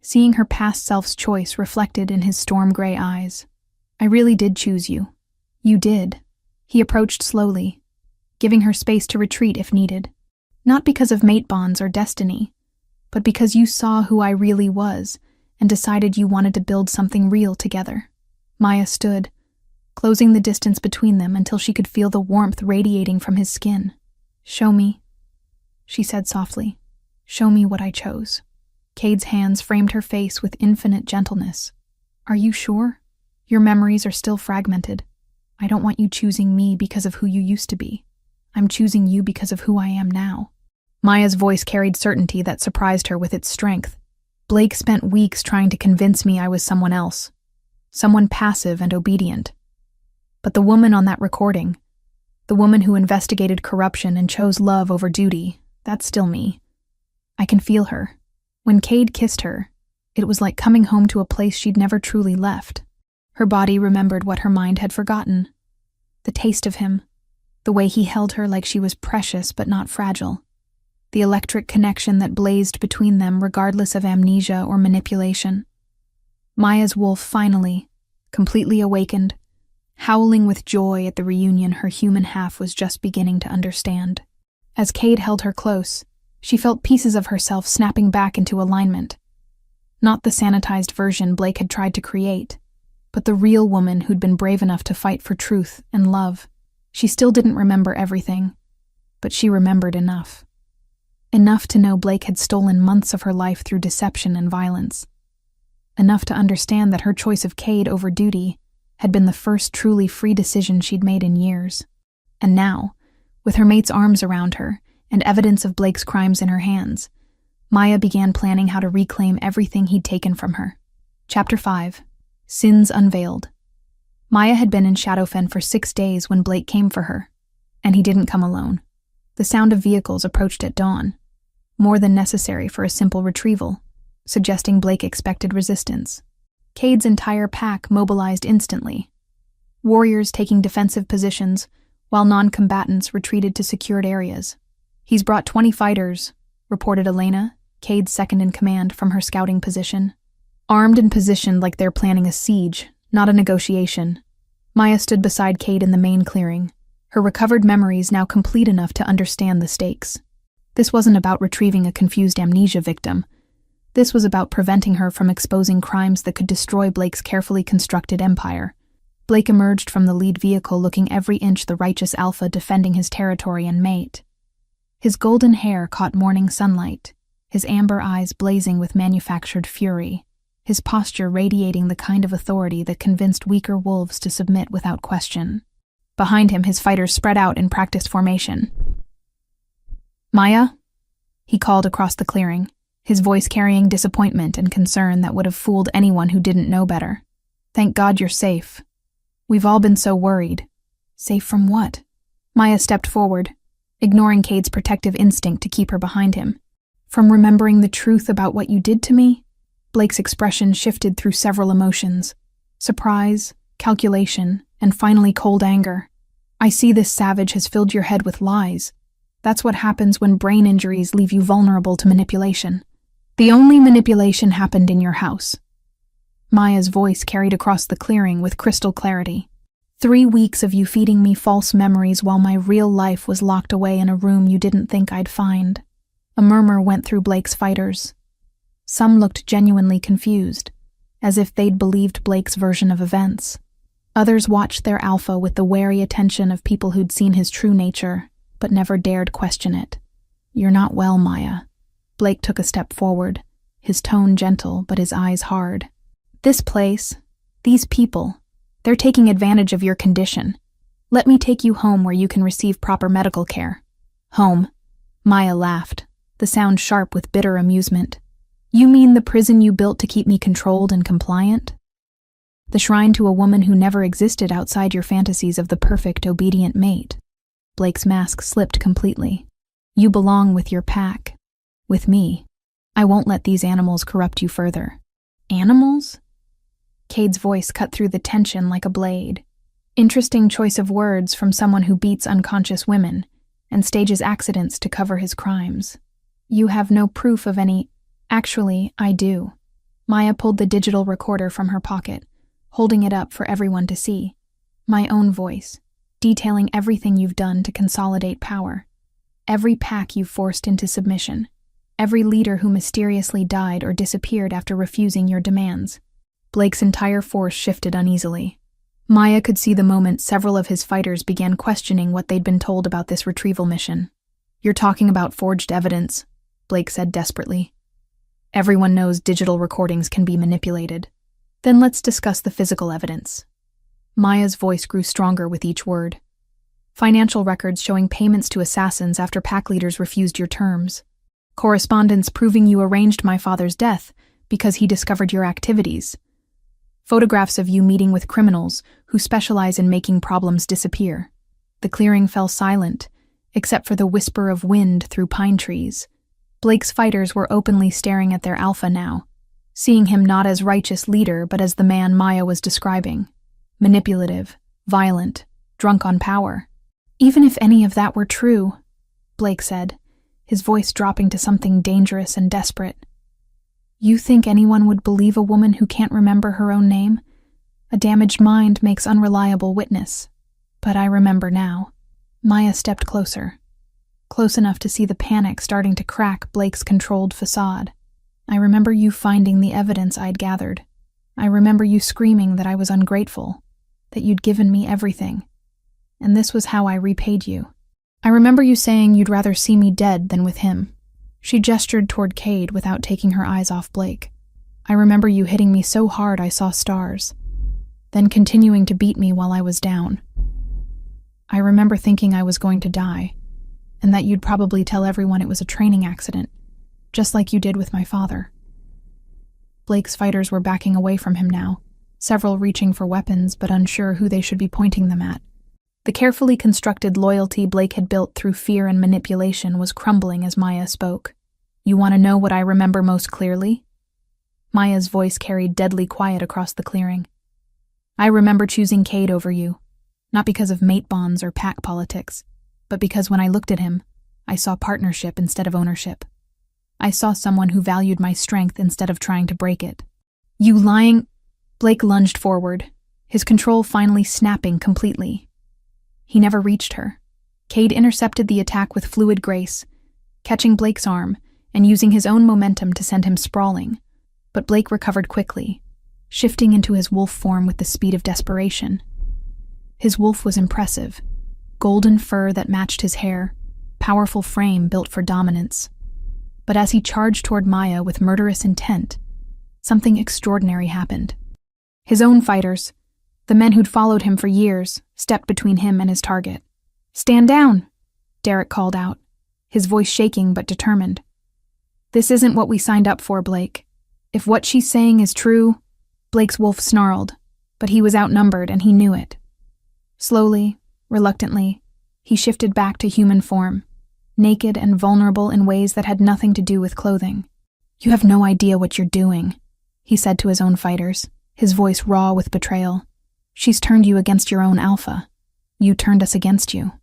seeing her past self's choice reflected in his storm-gray eyes. I really did choose you. You did. He approached slowly, giving her space to retreat if needed. Not because of mate bonds or destiny, but because you saw who I really was and decided you wanted to build something real together. Maya stood, closing the distance between them until she could feel the warmth radiating from his skin. Show me, she said softly. Show me what I chose. Cade's hands framed her face with infinite gentleness. Are you sure? Your memories are still fragmented. I don't want you choosing me because of who you used to be. I'm choosing you because of who I am now. Maya's voice carried certainty that surprised her with its strength. Blake spent weeks trying to convince me I was someone else. Someone passive and obedient. But the woman on that recording, the woman who investigated corruption and chose love over duty, that's still me. I can feel her. When Cade kissed her, it was like coming home to a place she'd never truly left. Her body remembered what her mind had forgotten. The taste of him, the way he held her like she was precious but not fragile. The electric connection that blazed between them regardless of amnesia or manipulation. Maya's wolf finally, completely awakened, howling with joy at the reunion her human half was just beginning to understand. As Cade held her close, she felt pieces of herself snapping back into alignment. Not the sanitized version Blake had tried to create, but the real woman who'd been brave enough to fight for truth and love. She still didn't remember everything, but she remembered enough. Enough to know Blake had stolen months of her life through deception and violence. Enough to understand that her choice of Cade over duty had been the first truly free decision she'd made in years. And now, with her mate's arms around her and evidence of Blake's crimes in her hands, Maya began planning how to reclaim everything he'd taken from her. Chapter 5. Sins Unveiled. Maya had been in Shadowfen for 6 days when Blake came for her, and he didn't come alone. The sound of vehicles approached at dawn, more than necessary for a simple retrieval, suggesting Blake expected resistance. Cade's entire pack mobilized instantly, warriors taking defensive positions while non-combatants retreated to secured areas. He's brought 20 fighters, reported Elena, Cade's second-in-command, from her scouting position. Armed and positioned like they're planning a siege, not a negotiation. Maya stood beside Cade in the main clearing, her recovered memories now complete enough to understand the stakes. This wasn't about retrieving a confused amnesia victim. This was about preventing her from exposing crimes that could destroy Blake's carefully constructed empire. Blake emerged from the lead vehicle looking every inch the righteous alpha defending his territory and mate. His golden hair caught morning sunlight, his amber eyes blazing with manufactured fury, his posture radiating the kind of authority that convinced weaker wolves to submit without question. Behind him, his fighters spread out in practiced formation. Maya? He called across the clearing, his voice carrying disappointment and concern that would have fooled anyone who didn't know better. Thank God you're safe. We've all been so worried. Safe from what? Maya stepped forward, ignoring Cade's protective instinct to keep her behind him. From remembering the truth about what you did to me? Blake's expression shifted through several emotions. Surprise, calculation, and finally cold anger. I see this savage has filled your head with lies. That's what happens when brain injuries leave you vulnerable to manipulation. The only manipulation happened in your house. Maya's voice carried across the clearing with crystal clarity. 3 weeks of you feeding me false memories while my real life was locked away in a room you didn't think I'd find. A murmur went through Blake's fighters. Some looked genuinely confused, as if they'd believed Blake's version of events. Others watched their alpha with the wary attention of people who'd seen his true nature, but never dared question it. You're not well, Maya. Blake took a step forward, his tone gentle but his eyes hard. This place, these people, they're taking advantage of your condition. Let me take you home where you can receive proper medical care. Home. Maya laughed, the sound sharp with bitter amusement. You mean the prison you built to keep me controlled and compliant? The shrine to a woman who never existed outside your fantasies of the perfect, obedient mate. Blake's mask slipped completely. You belong with your pack. With me. I won't let these animals corrupt you further. Animals? Cade's voice cut through the tension like a blade. Interesting choice of words from someone who beats unconscious women and stages accidents to cover his crimes. You have no proof of any... Actually, I do. Maya pulled the digital recorder from her pocket, holding it up for everyone to see. My own voice, detailing everything you've done to consolidate power. Every pack you've forced into submission. Every leader who mysteriously died or disappeared after refusing your demands. Blake's entire force shifted uneasily. Maya could see the moment several of his fighters began questioning what they'd been told about this retrieval mission. You're talking about forged evidence, Blake said desperately. Everyone knows digital recordings can be manipulated. Then let's discuss the physical evidence. Maya's voice grew stronger with each word. Financial records showing payments to assassins after pack leaders refused your terms. Correspondence proving you arranged my father's death because he discovered your activities. Photographs of you meeting with criminals who specialize in making problems disappear. The clearing fell silent, except for the whisper of wind through pine trees. Blake's fighters were openly staring at their alpha now, seeing him not as righteous leader but as the man Maya was describing. Manipulative, violent, drunk on power. Even if any of that were true, Blake said, his voice dropping to something dangerous and desperate. You think anyone would believe a woman who can't remember her own name? A damaged mind makes unreliable witness. But I remember now. Maya stepped closer, close enough to see the panic starting to crack Blake's controlled facade. I remember you finding the evidence I'd gathered. I remember you screaming that I was ungrateful, that you'd given me everything. And this was how I repaid you. I remember you saying you'd rather see me dead than with him. She gestured toward Cade without taking her eyes off Blake. I remember you hitting me so hard I saw stars, then continuing to beat me while I was down. I remember thinking I was going to die, and that you'd probably tell everyone it was a training accident, just like you did with my father. Blake's fighters were backing away from him now, several reaching for weapons but unsure who they should be pointing them at. The carefully constructed loyalty Blake had built through fear and manipulation was crumbling as Maya spoke. You want to know what I remember most clearly? Maya's voice carried deadly quiet across the clearing. I remember choosing Cade over you, not because of mate bonds or pack politics, but because when I looked at him, I saw partnership instead of ownership. I saw someone who valued my strength instead of trying to break it. You lying... Blake lunged forward, his control finally snapping completely. He never reached her. Cade intercepted the attack with fluid grace, catching Blake's arm and using his own momentum to send him sprawling. But Blake recovered quickly, shifting into his wolf form with the speed of desperation. His wolf was impressive, golden fur that matched his hair, powerful frame built for dominance. But as he charged toward Maya with murderous intent, something extraordinary happened. His own fighters, the men who'd followed him for years, stepped between him and his target. Stand down, Derek called out, his voice shaking but determined. This isn't what we signed up for, Blake. If what she's saying is true... Blake's wolf snarled, but he was outnumbered and he knew it. Slowly, reluctantly, he shifted back to human form, naked and vulnerable in ways that had nothing to do with clothing. You have no idea what you're doing, he said to his own fighters, his voice raw with betrayal. She's turned you against your own alpha. You turned us against you.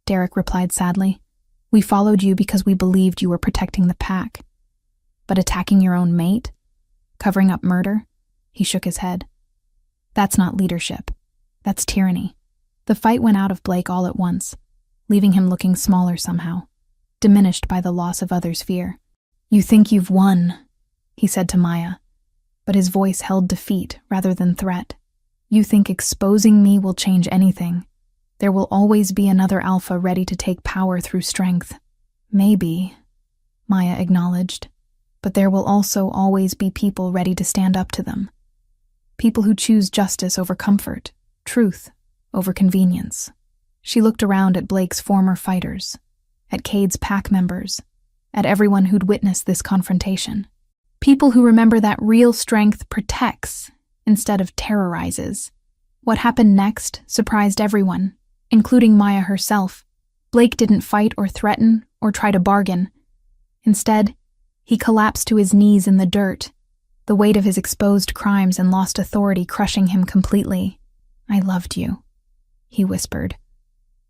Derek replied sadly. We followed you because we believed you were protecting the pack. But attacking your own mate? Covering up murder? He shook his head. That's not leadership. That's tyranny. The fight went out of Blake all at once, leaving him looking smaller somehow, diminished by the loss of others' fear. You think you've won, he said to Maya, but his voice held defeat rather than threat. You think exposing me will change anything. There will always be another alpha ready to take power through strength. Maybe, Maya acknowledged, but there will also always be people ready to stand up to them. People who choose justice over comfort, truth over convenience. She looked around at Blake's former fighters, at Cade's pack members, at everyone who'd witnessed this confrontation. People who remember that real strength protects instead of terrorizes. What happened next surprised everyone, including Maya herself. Blake didn't fight or threaten or try to bargain. Instead, he collapsed to his knees in the dirt, the weight of his exposed crimes and lost authority crushing him completely. I loved you, he whispered,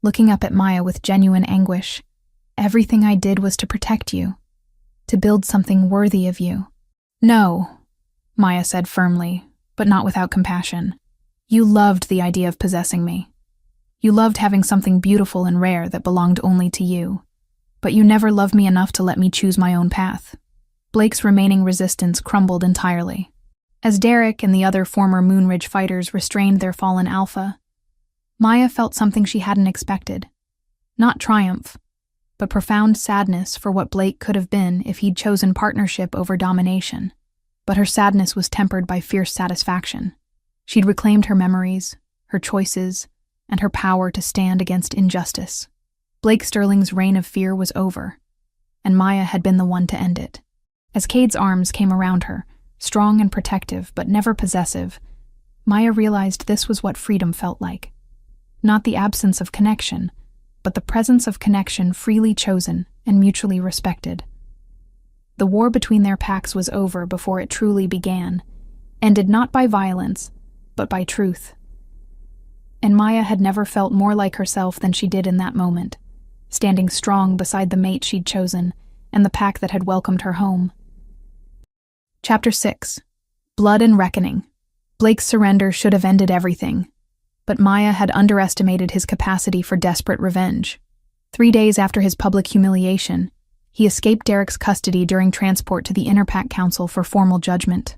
looking up at Maya with genuine anguish. Everything I did was to protect you, to build something worthy of you. No, Maya said firmly, but not without compassion. You loved the idea of possessing me. You loved having something beautiful and rare that belonged only to you. But you never loved me enough to let me choose my own path. Blake's remaining resistance crumbled entirely. As Derek and the other former Moonridge fighters restrained their fallen alpha, Maya felt something she hadn't expected. Not triumph, but profound sadness for what Blake could have been if he'd chosen partnership over domination. But her sadness was tempered by fierce satisfaction. She'd reclaimed her memories, her choices, and her power to stand against injustice. Blake Sterling's reign of fear was over, and Maya had been the one to end it. As Cade's arms came around her, strong and protective but never possessive, Maya realized this was what freedom felt like. Not the absence of connection, but the presence of connection freely chosen and mutually respected. The war between their packs was over before it truly began, ended not by violence, but by truth. And Maya had never felt more like herself than she did in that moment, standing strong beside the mate she'd chosen and the pack that had welcomed her home. Chapter 6. Blood and Reckoning. Blake's surrender should have ended everything, but Maya had underestimated his capacity for desperate revenge. 3 days after his public humiliation, he escaped Derek's custody during transport to the Interpack Council for formal judgment.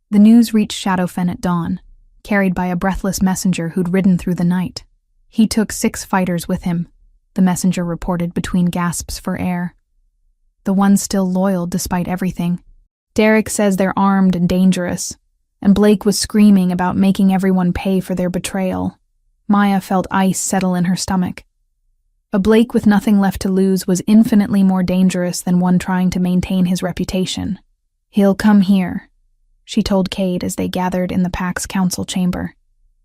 The news reached Shadowfen at dawn, carried by a breathless messenger who'd ridden through the night. He took 6 fighters with him, the messenger reported between gasps for air. The ones still loyal despite everything. Derek says they're armed and dangerous, and Blake was screaming about making everyone pay for their betrayal. Maya felt ice settle in her stomach. A Blake with nothing left to lose was infinitely more dangerous than one trying to maintain his reputation. "He'll come here," she told Cade as they gathered in the pack's council chamber.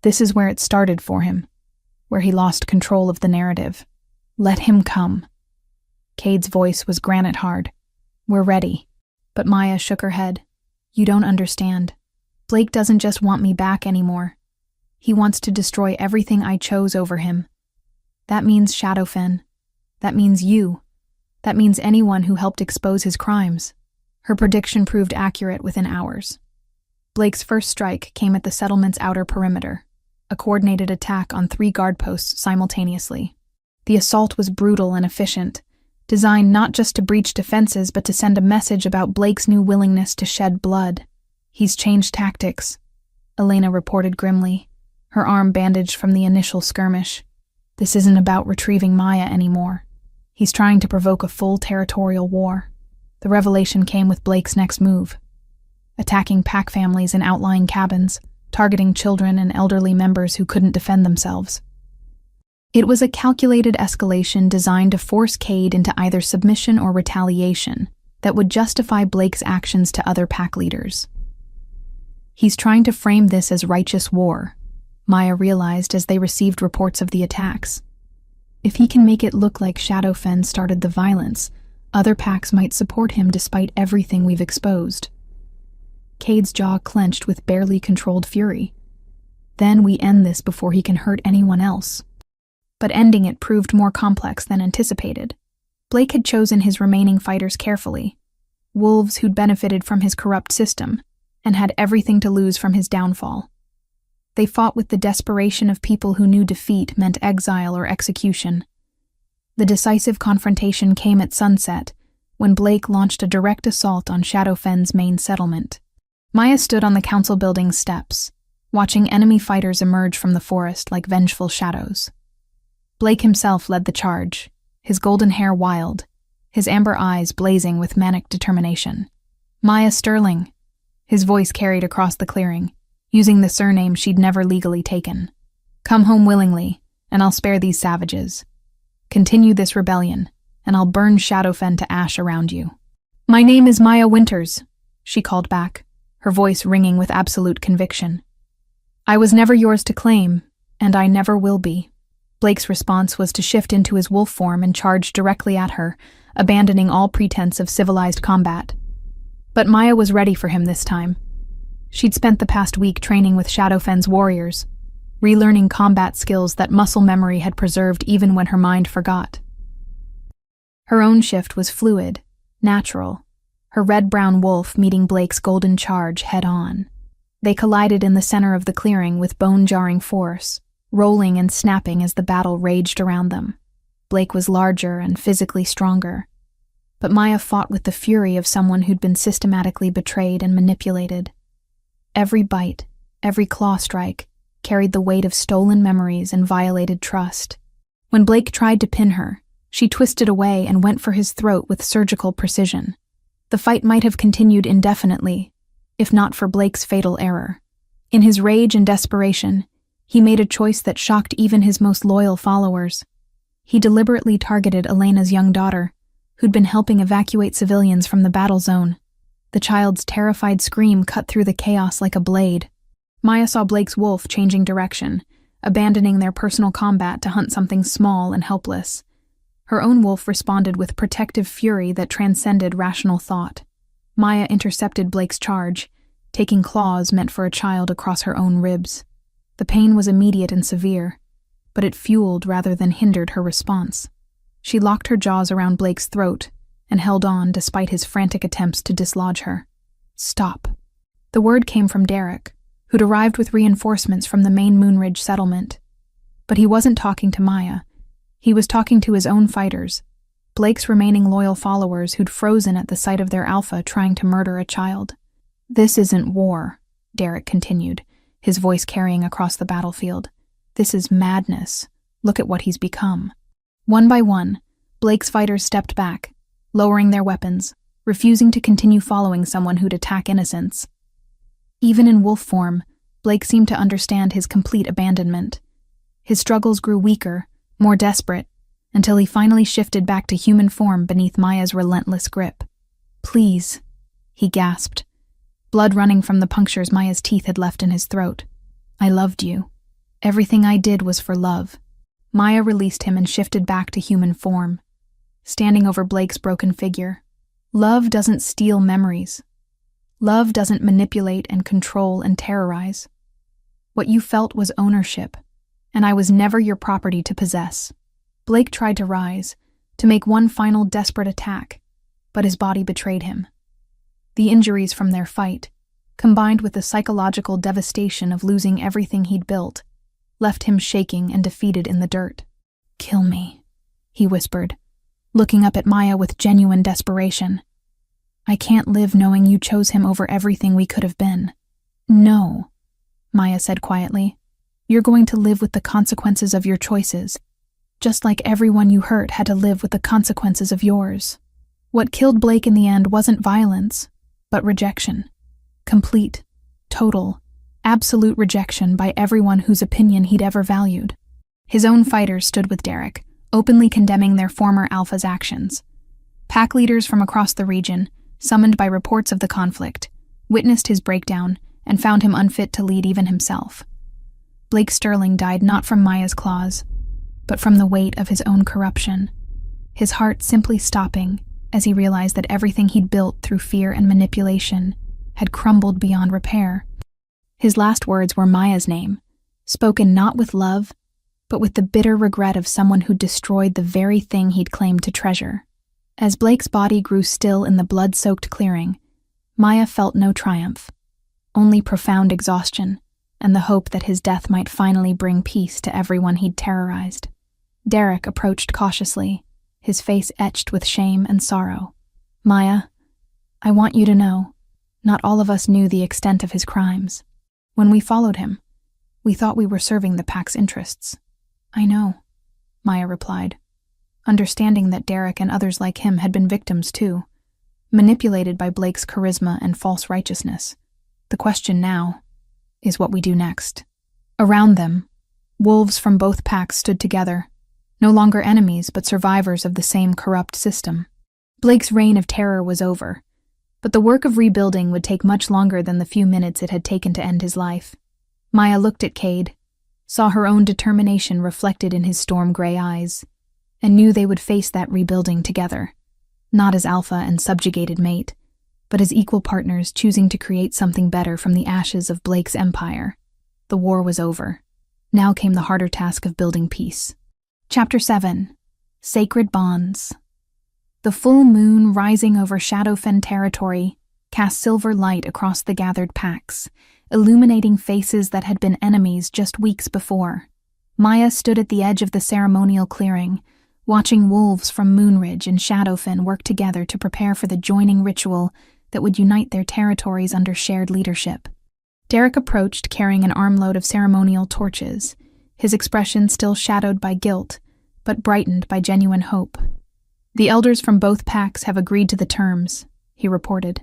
This is where it started for him, where he lost control of the narrative. "Let him come." Cade's voice was granite hard. "We're ready." But Maya shook her head. "You don't understand. Blake doesn't just want me back anymore. He wants to destroy everything I chose over him. That means Shadowfen. That means you. That means anyone who helped expose his crimes." Her prediction proved accurate within hours. Blake's first strike came at the settlement's outer perimeter, a coordinated attack on 3 guard posts simultaneously. The assault was brutal and efficient, designed not just to breach defenses but to send a message about Blake's new willingness to shed blood. "He's changed tactics," Elena reported grimly, her arm bandaged from the initial skirmish. "This isn't about retrieving Maya anymore. He's trying to provoke a full territorial war." The revelation came with Blake's next move, attacking pack families in outlying cabins, targeting children and elderly members who couldn't defend themselves. It was a calculated escalation designed to force Cade into either submission or retaliation that would justify Blake's actions to other pack leaders. He's trying to frame this as righteous war, Maya realized as they received reports of the attacks. If he can make it look like Shadowfen started the violence, other packs might support him despite everything we've exposed. Cade's jaw clenched with barely controlled fury. Then we end this before he can hurt anyone else. But ending it proved more complex than anticipated. Blake had chosen his remaining fighters carefully, wolves who'd benefited from his corrupt system and had everything to lose from his downfall. They fought with the desperation of people who knew defeat meant exile or execution. The decisive confrontation came at sunset, when Blake launched a direct assault on Shadowfen's main settlement. Maya stood on the council building's steps, watching enemy fighters emerge from the forest like vengeful shadows. Blake himself led the charge, his golden hair wild, his amber eyes blazing with manic determination. "Maya Sterling," his voice carried across the clearing, using the surname she'd never legally taken. "Come home willingly, and I'll spare these savages. Continue this rebellion, and I'll burn Shadowfen to ash around you." "My name is Maya Winters," she called back, her voice ringing with absolute conviction. "I was never yours to claim, and I never will be." Blake's response was to shift into his wolf form and charge directly at her, abandoning all pretense of civilized combat. But Maya was ready for him this time. She'd spent the past week training with Shadowfen's warriors, relearning combat skills that muscle memory had preserved even when her mind forgot. Her own shift was fluid, natural, her red-brown wolf meeting Blake's golden charge head-on. They collided in the center of the clearing with bone-jarring force, rolling and snapping as the battle raged around them. Blake was larger and physically stronger, but Maya fought with the fury of someone who'd been systematically betrayed and manipulated. Every bite, every claw strike, carried the weight of stolen memories and violated trust. When Blake tried to pin her, She twisted away and went for his throat with surgical precision. The fight might have continued indefinitely, if not for Blake's fatal error. In his rage and desperation, he made a choice that shocked even his most loyal followers. He deliberately targeted Elena's young daughter, who'd been helping evacuate civilians from the battle zone. The child's terrified scream cut through the chaos like a blade. Maya saw Blake's wolf changing direction, abandoning their personal combat to hunt something small and helpless. Her own wolf responded with protective fury that transcended rational thought. Maya intercepted Blake's charge, taking claws meant for a child across her own ribs. The pain was immediate and severe, but it fueled rather than hindered her response. She locked her jaws around Blake's throat and held on despite his frantic attempts to dislodge her. Stop. The word came from Derek, who'd arrived with reinforcements from the main Moonridge settlement. But he wasn't talking to Maya. He was talking to his own fighters, Blake's remaining loyal followers who'd frozen at the sight of their alpha trying to murder a child. This isn't war, Derek continued, his voice carrying across the battlefield. This is madness. Look at what he's become. One by one, Blake's fighters stepped back, lowering their weapons, refusing to continue following someone who'd attack innocents. Even in wolf form, Blake seemed to understand his complete abandonment. His struggles grew weaker, more desperate, until he finally shifted back to human form beneath Maya's relentless grip. Please, he gasped, blood running from the punctures Maya's teeth had left in his throat. I loved you. Everything I did was for love. Maya released him and shifted back to human form, standing over Blake's broken figure. Love doesn't steal memories. Love doesn't manipulate and control and terrorize. What you felt was ownership, and I was never your property to possess. Blake tried to rise, to make one final desperate attack, but his body betrayed him. The injuries from their fight, combined with the psychological devastation of losing everything he'd built, left him shaking and defeated in the dirt. Kill me, he whispered, looking up at Maya with genuine desperation. I can't live knowing you chose him over everything we could have been. No, Maya said quietly. You're going to live with the consequences of your choices, just like everyone you hurt had to live with the consequences of yours. What killed Blake in the end wasn't violence, but rejection. Complete, total, absolute rejection by everyone whose opinion he'd ever valued. His own fighters stood with Derek, openly condemning their former alpha's actions. Pack leaders from across the region, summoned by reports of the conflict, witnessed his breakdown and found him unfit to lead even himself. Blake Sterling died not from Maya's claws, but from the weight of his own corruption, his heart simply stopping as he realized that everything he'd built through fear and manipulation had crumbled beyond repair. His last words were Maya's name, spoken not with love, but with the bitter regret of someone who destroyed the very thing he'd claimed to treasure. As Blake's body grew still in the blood-soaked clearing, Maya felt no triumph, only profound exhaustion and the hope that his death might finally bring peace to everyone he'd terrorized. Derek approached cautiously, his face etched with shame and sorrow. Maya, I want you to know, not all of us knew the extent of his crimes. When we followed him, we thought we were serving the pack's interests. I know, Maya replied, understanding that Derek and others like him had been victims too, manipulated by Blake's charisma and false righteousness. The question now is what we do next. Around them, wolves from both packs stood together, no longer enemies but survivors of the same corrupt system. Blake's reign of terror was over, but the work of rebuilding would take much longer than the few minutes it had taken to end his life. Maya looked at Cade, saw her own determination reflected in his storm-gray eyes, and knew they would face that rebuilding together, not as alpha and subjugated mate, but as equal partners choosing to create something better from the ashes of Blake's empire. The war was over. Now came the harder task of building peace. Chapter 7. Sacred Bonds. The full moon rising over Shadowfen territory cast silver light across the gathered packs, illuminating faces that had been enemies just weeks before. Maya stood at the edge of the ceremonial clearing, watching wolves from Moonridge and Shadowfen work together to prepare for the joining ritual that would unite their territories under shared leadership. Derek approached carrying an armload of ceremonial torches, his expression still shadowed by guilt, but brightened by genuine hope. "The elders from both packs have agreed to the terms," he reported.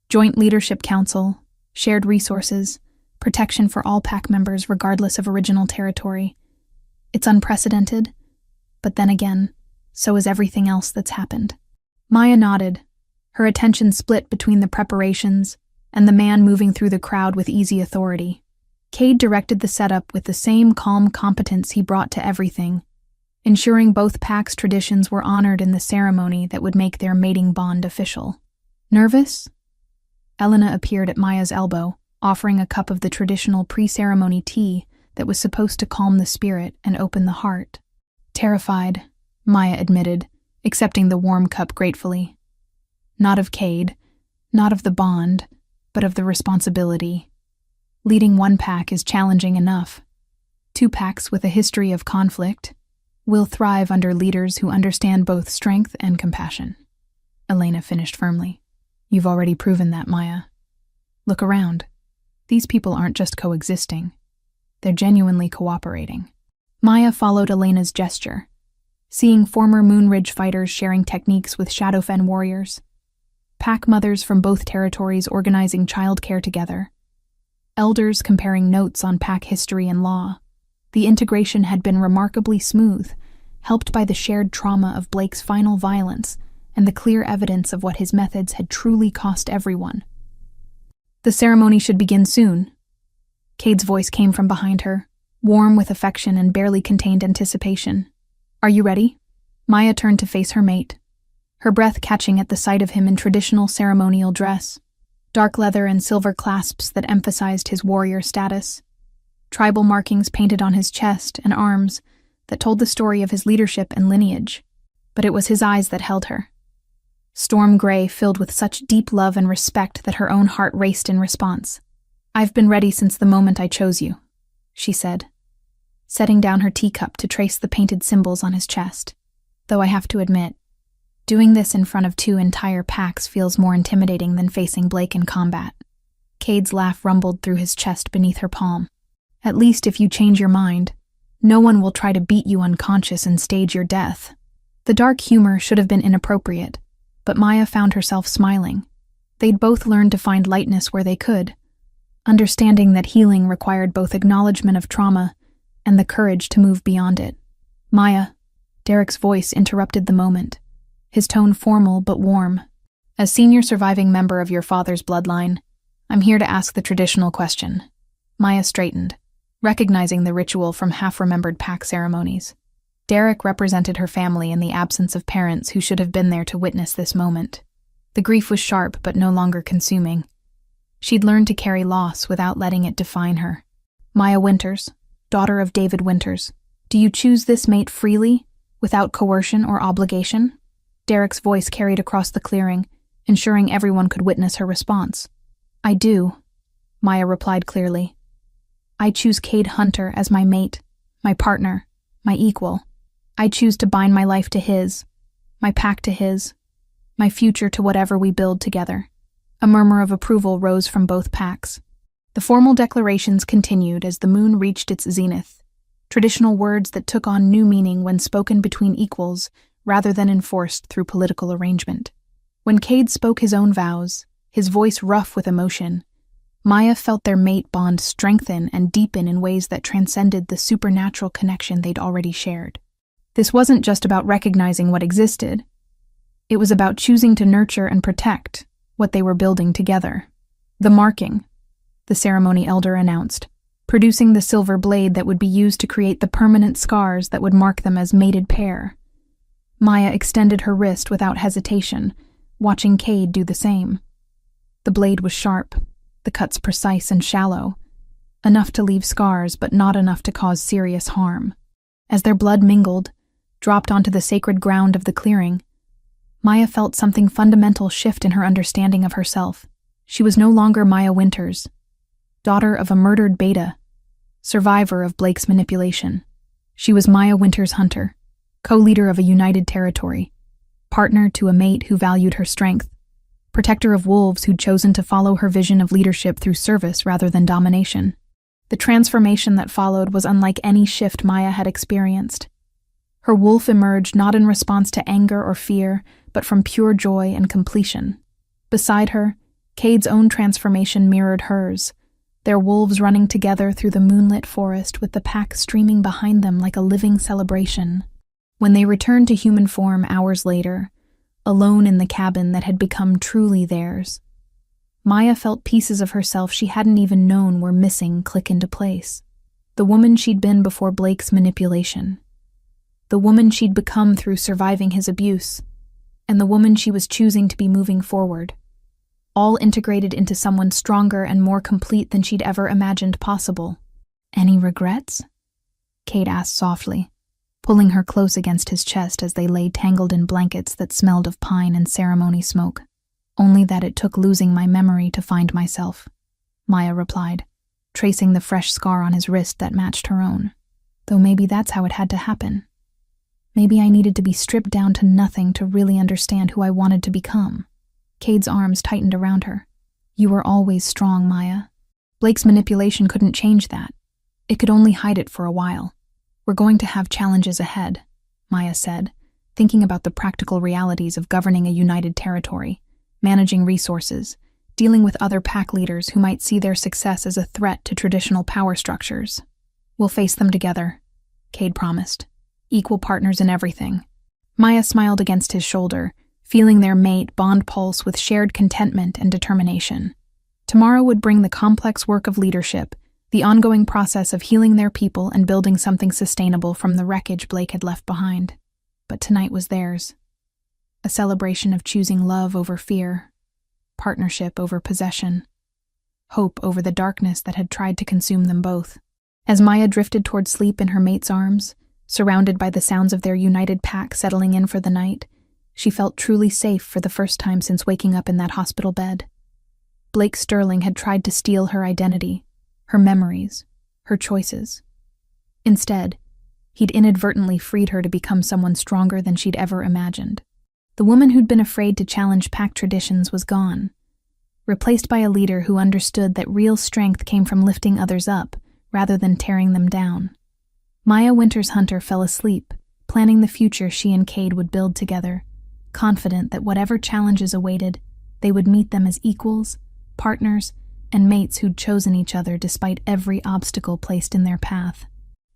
"Joint leadership council, shared resources, protection for all pack members regardless of original territory. It's unprecedented, but then again, so is everything else that's happened." Maya nodded, her attention split between the preparations and the man moving through the crowd with easy authority. Cade directed the setup with the same calm competence he brought to everything, ensuring both packs' traditions were honored in the ceremony that would make their mating bond official. "Nervous?" Elena appeared at Maya's elbow, offering a cup of the traditional pre-ceremony tea that was supposed to calm the spirit and open the heart. "Terrified," Maya admitted, accepting the warm cup gratefully. Not of Cade, not of the bond, but of the responsibility. Leading one pack is challenging enough. Two packs with a history of conflict will thrive under leaders who understand both strength and compassion. Elena finished firmly. "You've already proven that, Maya. Look around. These people aren't just coexisting. They're genuinely cooperating." Maya followed Elena's gesture, seeing former Moonridge fighters sharing techniques with Shadowfen warriors, pack mothers from both territories organizing childcare together, elders comparing notes on pack history and law. The integration had been remarkably smooth, helped by the shared trauma of Blake's final violence and the clear evidence of what his methods had truly cost everyone. "The ceremony should begin soon." Cade's voice came from behind her, warm with affection and barely contained anticipation. "Are you ready?" Maya turned to face her mate, her breath catching at the sight of him in traditional ceremonial dress, dark leather and silver clasps that emphasized his warrior status, tribal markings painted on his chest and arms that told the story of his leadership and lineage. But it was his eyes that held her. Storm gray filled with such deep love and respect that her own heart raced in response. "I've been ready since the moment I chose you," she said, setting down her teacup to trace the painted symbols on his chest. "Though I have to admit, doing this in front of two entire packs feels more intimidating than facing Blake in combat." Cade's laugh rumbled through his chest beneath her palm. "At least if you change your mind, no one will try to beat you unconscious and stage your death." The dark humor should have been inappropriate, but Maya found herself smiling. They'd both learned to find lightness where they could, understanding that healing required both acknowledgement of trauma and the courage to move beyond it. "Maya," Derek's voice interrupted the moment, his tone formal but warm. "As senior surviving member of your father's bloodline, I'm here to ask the traditional question." Maya straightened, recognizing the ritual from half-remembered pack ceremonies. Derek represented her family in the absence of parents who should have been there to witness this moment. The grief was sharp but no longer consuming. She'd learned to carry loss without letting it define her. "Maya Winters, daughter of David Winters, do you choose this mate freely, without coercion or obligation?" Derek's voice carried across the clearing, ensuring everyone could witness her response. "I do," Maya replied clearly. "I choose Cade Hunter as my mate, my partner, my equal. I choose to bind my life to his, my pack to his, my future to whatever we build together." A murmur of approval rose from both packs. The formal declarations continued as the moon reached its zenith, traditional words that took on new meaning when spoken between equals rather than enforced through political arrangement. When Cade spoke his own vows, his voice rough with emotion, Maya felt their mate bond strengthen and deepen in ways that transcended the supernatural connection they'd already shared. This wasn't just about recognizing what existed. It was about choosing to nurture and protect what they were building together. "The marking," the ceremony elder announced, producing the silver blade that would be used to create the permanent scars that would mark them as mated pair. Maya extended her wrist without hesitation, watching Cade do the same. The blade was sharp, the cuts precise and shallow, enough to leave scars but not enough to cause serious harm. As their blood mingled, dropped onto the sacred ground of the clearing, Maya felt something fundamental shift in her understanding of herself. She was no longer Maya Winters, daughter of a murdered beta, survivor of Blake's manipulation. She was Maya Winters Hunter, co-leader of a united territory, partner to a mate who valued her strength, protector of wolves who'd chosen to follow her vision of leadership through service rather than domination. The transformation that followed was unlike any shift Maya had experienced. Her wolf emerged not in response to anger or fear, but from pure joy and completion. Beside her, Cade's own transformation mirrored hers, their wolves running together through the moonlit forest with the pack streaming behind them like a living celebration. When they returned to human form hours later, alone in the cabin that had become truly theirs, Maya felt pieces of herself she hadn't even known were missing click into place. The woman she'd been before Blake's manipulation. The woman she'd become through surviving his abuse. And the woman she was choosing to be moving forward. All integrated into someone stronger and more complete than she'd ever imagined possible. "Any regrets?" Cade asked softly, pulling her close against his chest as they lay tangled in blankets that smelled of pine and ceremony smoke. "Only that it took losing my memory to find myself," Maya replied, tracing the fresh scar on his wrist that matched her own. "Though maybe that's how it had to happen. Maybe I needed to be stripped down to nothing to really understand who I wanted to become." Cade's arms tightened around her. "You were always strong, Maya. Blake's manipulation couldn't change that. It could only hide it for a while. We're going to have challenges ahead," Maya said, thinking about the practical realities of governing a united territory, managing resources, dealing with other pack leaders who might see their success as a threat to traditional power structures. "We'll face them together," Cade promised. "Equal partners in everything." Maya smiled against his shoulder, feeling their mate bond pulse with shared contentment and determination. Tomorrow would bring the complex work of leadership, the ongoing process of healing their people and building something sustainable from the wreckage Blake had left behind. But tonight was theirs. A celebration of choosing love over fear, partnership over possession, hope over the darkness that had tried to consume them both. As Maya drifted toward sleep in her mate's arms, surrounded by the sounds of their united pack settling in for the night, she felt truly safe for the first time since waking up in that hospital bed. Blake Sterling had tried to steal her identity, her memories, her choices. Instead, he'd inadvertently freed her to become someone stronger than she'd ever imagined. The woman who'd been afraid to challenge pack traditions was gone, replaced by a leader who understood that real strength came from lifting others up rather than tearing them down. Maya Winters Hunter fell asleep, planning the future she and Cade would build together, confident that whatever challenges awaited, they would meet them as equals, partners, and mates who'd chosen each other despite every obstacle placed in their path.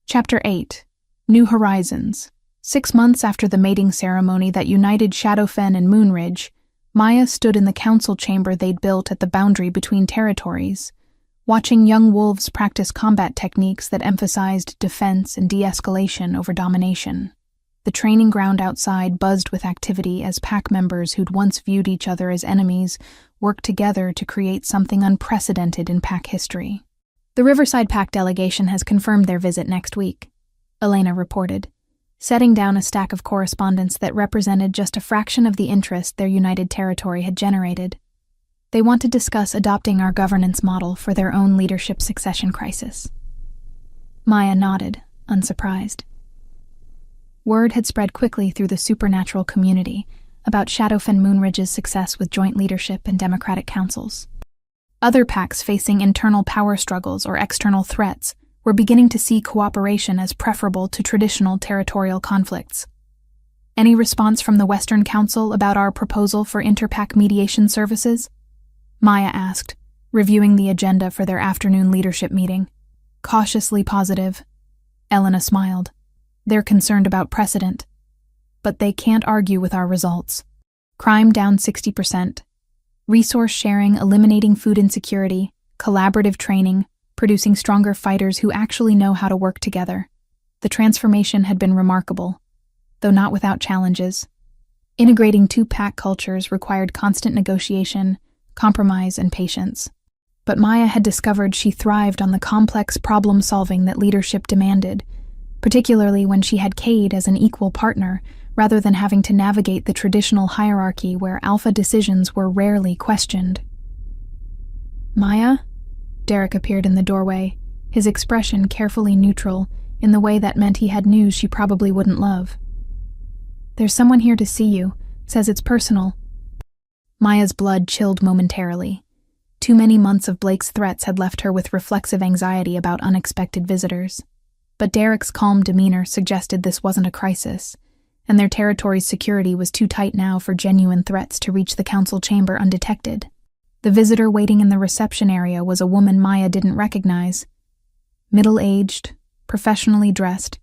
Chapter 8. New Horizons. 6 months after the mating ceremony that united Shadowfen and Moonridge, Maya stood in the council chamber they'd built at the boundary between territories, watching young wolves practice combat techniques that emphasized defense and de-escalation over domination. The training ground outside buzzed with activity as pack members who'd once viewed each other as enemies worked together to create something unprecedented in pack history. "The Riverside Pack delegation has confirmed their visit next week," Elena reported, setting down a stack of correspondence that represented just a fraction of the interest their united territory had generated. "They want to discuss adopting our governance model for their own leadership succession crisis." Maya nodded, unsurprised. Word had spread quickly through the supernatural community about Shadowfen Moonridge's success with joint leadership and democratic councils. Other packs facing internal power struggles or external threats were beginning to see cooperation as preferable to traditional territorial conflicts. "Any response from the Western Council about our proposal for interpack mediation services?" Maya asked, reviewing the agenda for their afternoon leadership meeting. "Cautiously positive." Elena smiled. "They're concerned about precedent. But they can't argue with our results. Crime down 60%. Resource sharing, eliminating food insecurity, collaborative training, producing stronger fighters who actually know how to work together. The transformation had been remarkable, though not without challenges. Integrating two pack cultures required constant negotiation, compromise, and patience. But Maya had discovered she thrived on the complex problem-solving that leadership demanded, particularly when she had Cade as an equal partner, rather than having to navigate the traditional hierarchy where alpha decisions were rarely questioned. "Maya?" Derek appeared in the doorway, his expression carefully neutral, in the way that meant he had news she probably wouldn't love. "There's someone here to see you. Says it's personal." Maya's blood chilled momentarily. Too many months of Blake's threats had left her with reflexive anxiety about unexpected visitors. But Derek's calm demeanor suggested this wasn't a crisis, and their territory's security was too tight now for genuine threats to reach the council chamber undetected. The visitor waiting in the reception area was a woman Maya didn't recognize. Middle-aged, professionally dressed,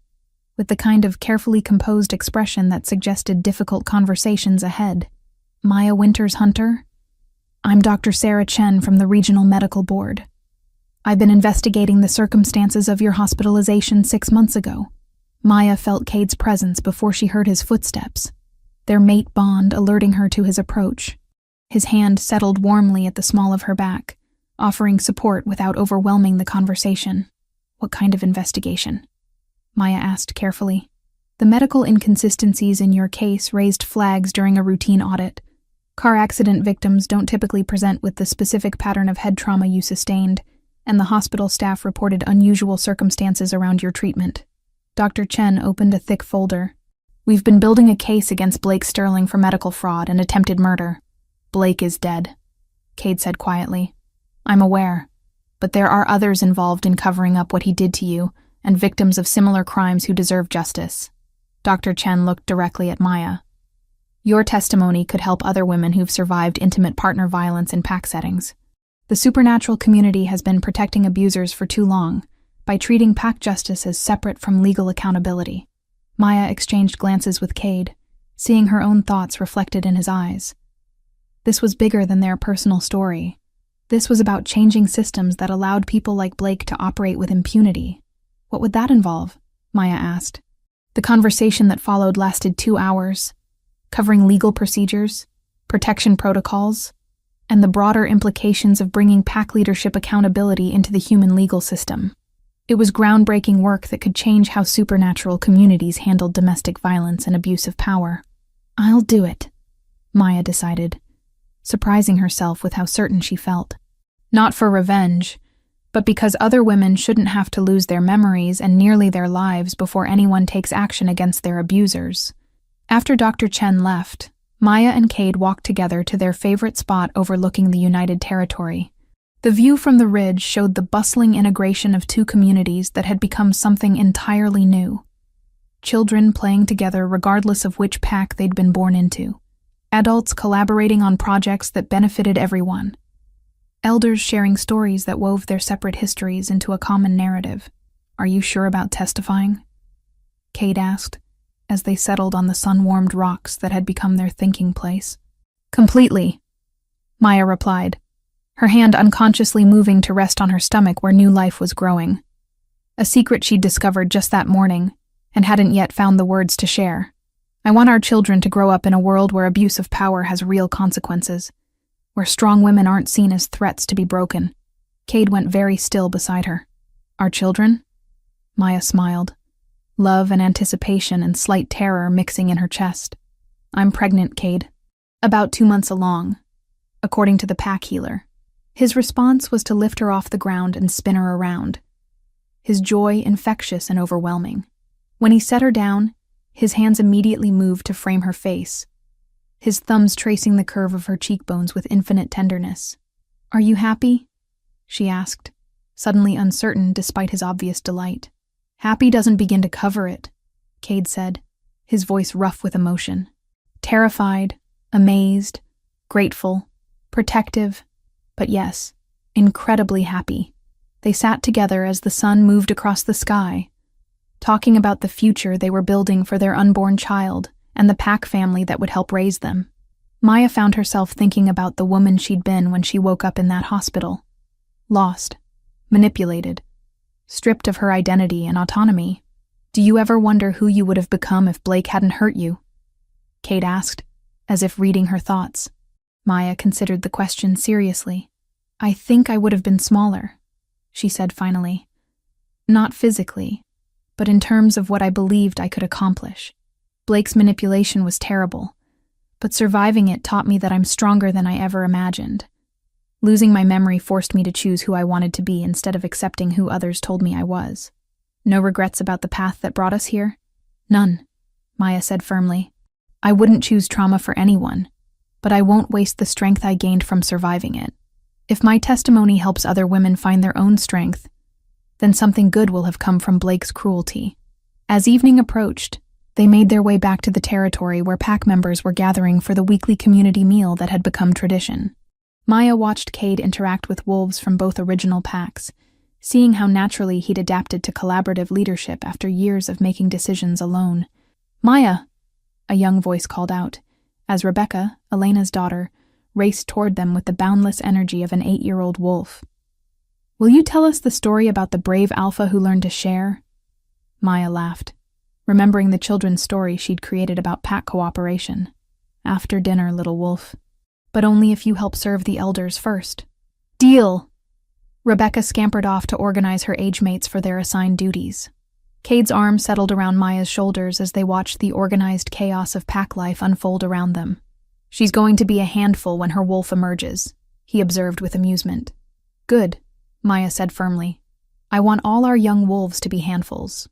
with the kind of carefully composed expression that suggested difficult conversations ahead. Maya Winters-Hunter? I'm Dr. Sarah Chen from the Regional Medical Board. I've been investigating the circumstances of your hospitalization 6 months ago. Maya felt Cade's presence before she heard his footsteps, their mate bond alerting her to his approach. His hand settled warmly at the small of her back, offering support without overwhelming the conversation. What kind of investigation? Maya asked carefully. The medical inconsistencies in your case raised flags during a routine audit. Car accident victims don't typically present with the specific pattern of head trauma you sustained, and the hospital staff reported unusual circumstances around your treatment. Dr. Chen opened a thick folder. We've been building a case against Blake Sterling for medical fraud and attempted murder. Blake is dead, Cade said quietly. I'm aware, but there are others involved in covering up what he did to you, and victims of similar crimes who deserve justice. Dr. Chen looked directly at Maya. Your testimony could help other women who've survived intimate partner violence in pack settings. The supernatural community has been protecting abusers for too long, by treating pack justice as separate from legal accountability. Maya exchanged glances with Cade, seeing her own thoughts reflected in his eyes. This was bigger than their personal story. This was about changing systems that allowed people like Blake to operate with impunity. What would that involve? Maya asked. The conversation that followed lasted 2 hours, covering legal procedures, protection protocols, and the broader implications of bringing pack leadership accountability into the human legal system. It was groundbreaking work that could change how supernatural communities handled domestic violence and abuse of power. I'll do it, Maya decided, surprising herself with how certain she felt. Not for revenge, but because other women shouldn't have to lose their memories and nearly their lives before anyone takes action against their abusers. After Dr. Chen left, Maya and Cade walked together to their favorite spot overlooking the United Territory. The view from the ridge showed the bustling integration of two communities that had become something entirely new. Children playing together regardless of which pack they'd been born into. Adults collaborating on projects that benefited everyone. Elders sharing stories that wove their separate histories into a common narrative. Are you sure about testifying? Cade asked, as they settled on the sun-warmed rocks that had become their thinking place. Completely, Maya replied, her hand unconsciously moving to rest on her stomach where new life was growing. A secret she'd discovered just that morning, and hadn't yet found the words to share. I want our children to grow up in a world where abuse of power has real consequences, where strong women aren't seen as threats to be broken. Cade went very still beside her. Our children? Maya smiled, love and anticipation and slight terror mixing in her chest. I'm pregnant, Cade. About 2 months along, according to the pack healer. His response was to lift her off the ground and spin her around, his joy infectious and overwhelming. When he set her down, his hands immediately moved to frame her face, his thumbs tracing the curve of her cheekbones with infinite tenderness. Are you happy? She asked, suddenly uncertain despite his obvious delight. Happy doesn't begin to cover it, Cade said, his voice rough with emotion. Terrified, amazed, grateful, protective, but yes, incredibly happy. They sat together as the sun moved across the sky, talking about the future they were building for their unborn child and the pack family that would help raise them. Maya found herself thinking about the woman she'd been when she woke up in that hospital. Lost, manipulated, stripped of her identity and autonomy. Do you ever wonder who you would have become if Blake hadn't hurt you? Cade asked, as if reading her thoughts. Maya considered the question seriously. I think I would have been smaller, she said finally. Not physically, but in terms of what I believed I could accomplish. Blake's manipulation was terrible, but surviving it taught me that I'm stronger than I ever imagined. Losing my memory forced me to choose who I wanted to be instead of accepting who others told me I was. No regrets about the path that brought us here? None, Maya said firmly. I wouldn't choose trauma for anyone, but I won't waste the strength I gained from surviving it. If my testimony helps other women find their own strength, then something good will have come from Blake's cruelty. As evening approached, they made their way back to the territory where pack members were gathering for the weekly community meal that had become tradition. Maya watched Cade interact with wolves from both original packs, seeing how naturally he'd adapted to collaborative leadership after years of making decisions alone. "Maya!" a young voice called out, as Rebecca, Elena's daughter, raced toward them with the boundless energy of an 8-year-old wolf. "Will you tell us the story about the brave alpha who learned to share?" Maya laughed, remembering the children's story she'd created about pack cooperation. "After dinner, little wolf. But only if you help serve the elders first." "Deal!" Rebecca scampered off to organize her age mates for their assigned duties. Cade's arm settled around Maya's shoulders as they watched the organized chaos of pack life unfold around them. "She's going to be a handful when her wolf emerges," he observed with amusement. "Good," Maya said firmly. "I want all our young wolves to be handfuls.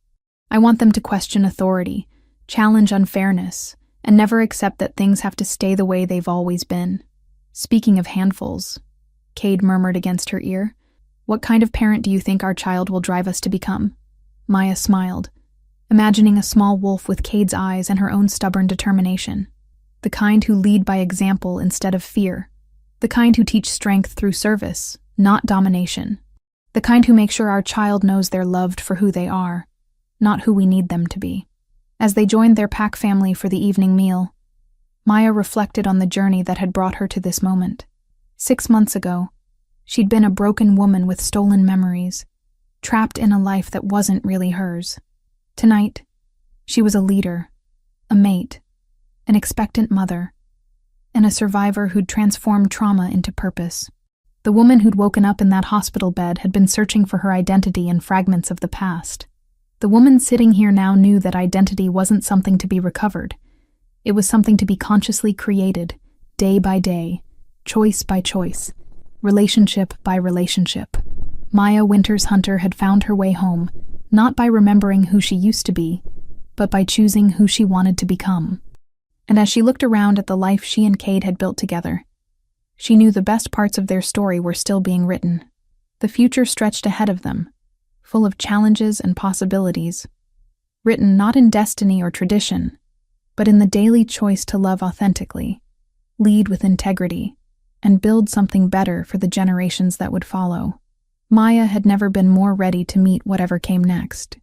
I want them to question authority, challenge unfairness, and never accept that things have to stay the way they've always been." "Speaking of handfuls," Cade murmured against her ear, "what kind of parent do you think our child will drive us to become?" Maya smiled, imagining a small wolf with Cade's eyes and her own stubborn determination. The kind who lead by example instead of fear. The kind who teach strength through service, not domination. The kind who make sure our child knows they're loved for who they are, not who we need them to be. As they joined their pack family for the evening meal, Maya reflected on the journey that had brought her to this moment. 6 months ago, she'd been a broken woman with stolen memories, trapped in a life that wasn't really hers. Tonight, she was a leader, a mate, an expectant mother, and a survivor who'd transformed trauma into purpose. The woman who'd woken up in that hospital bed had been searching for her identity in fragments of the past. The woman sitting here now knew that identity wasn't something to be recovered. It was something to be consciously created, day by day, choice by choice, relationship by relationship. Maya Winters Hunter had found her way home, not by remembering who she used to be, but by choosing who she wanted to become. And as she looked around at the life she and Cade had built together, she knew the best parts of their story were still being written. The future stretched ahead of them, full of challenges and possibilities, written not in destiny or tradition, but in the daily choice to love authentically, lead with integrity, and build something better for the generations that would follow. Maya had never been more ready to meet whatever came next.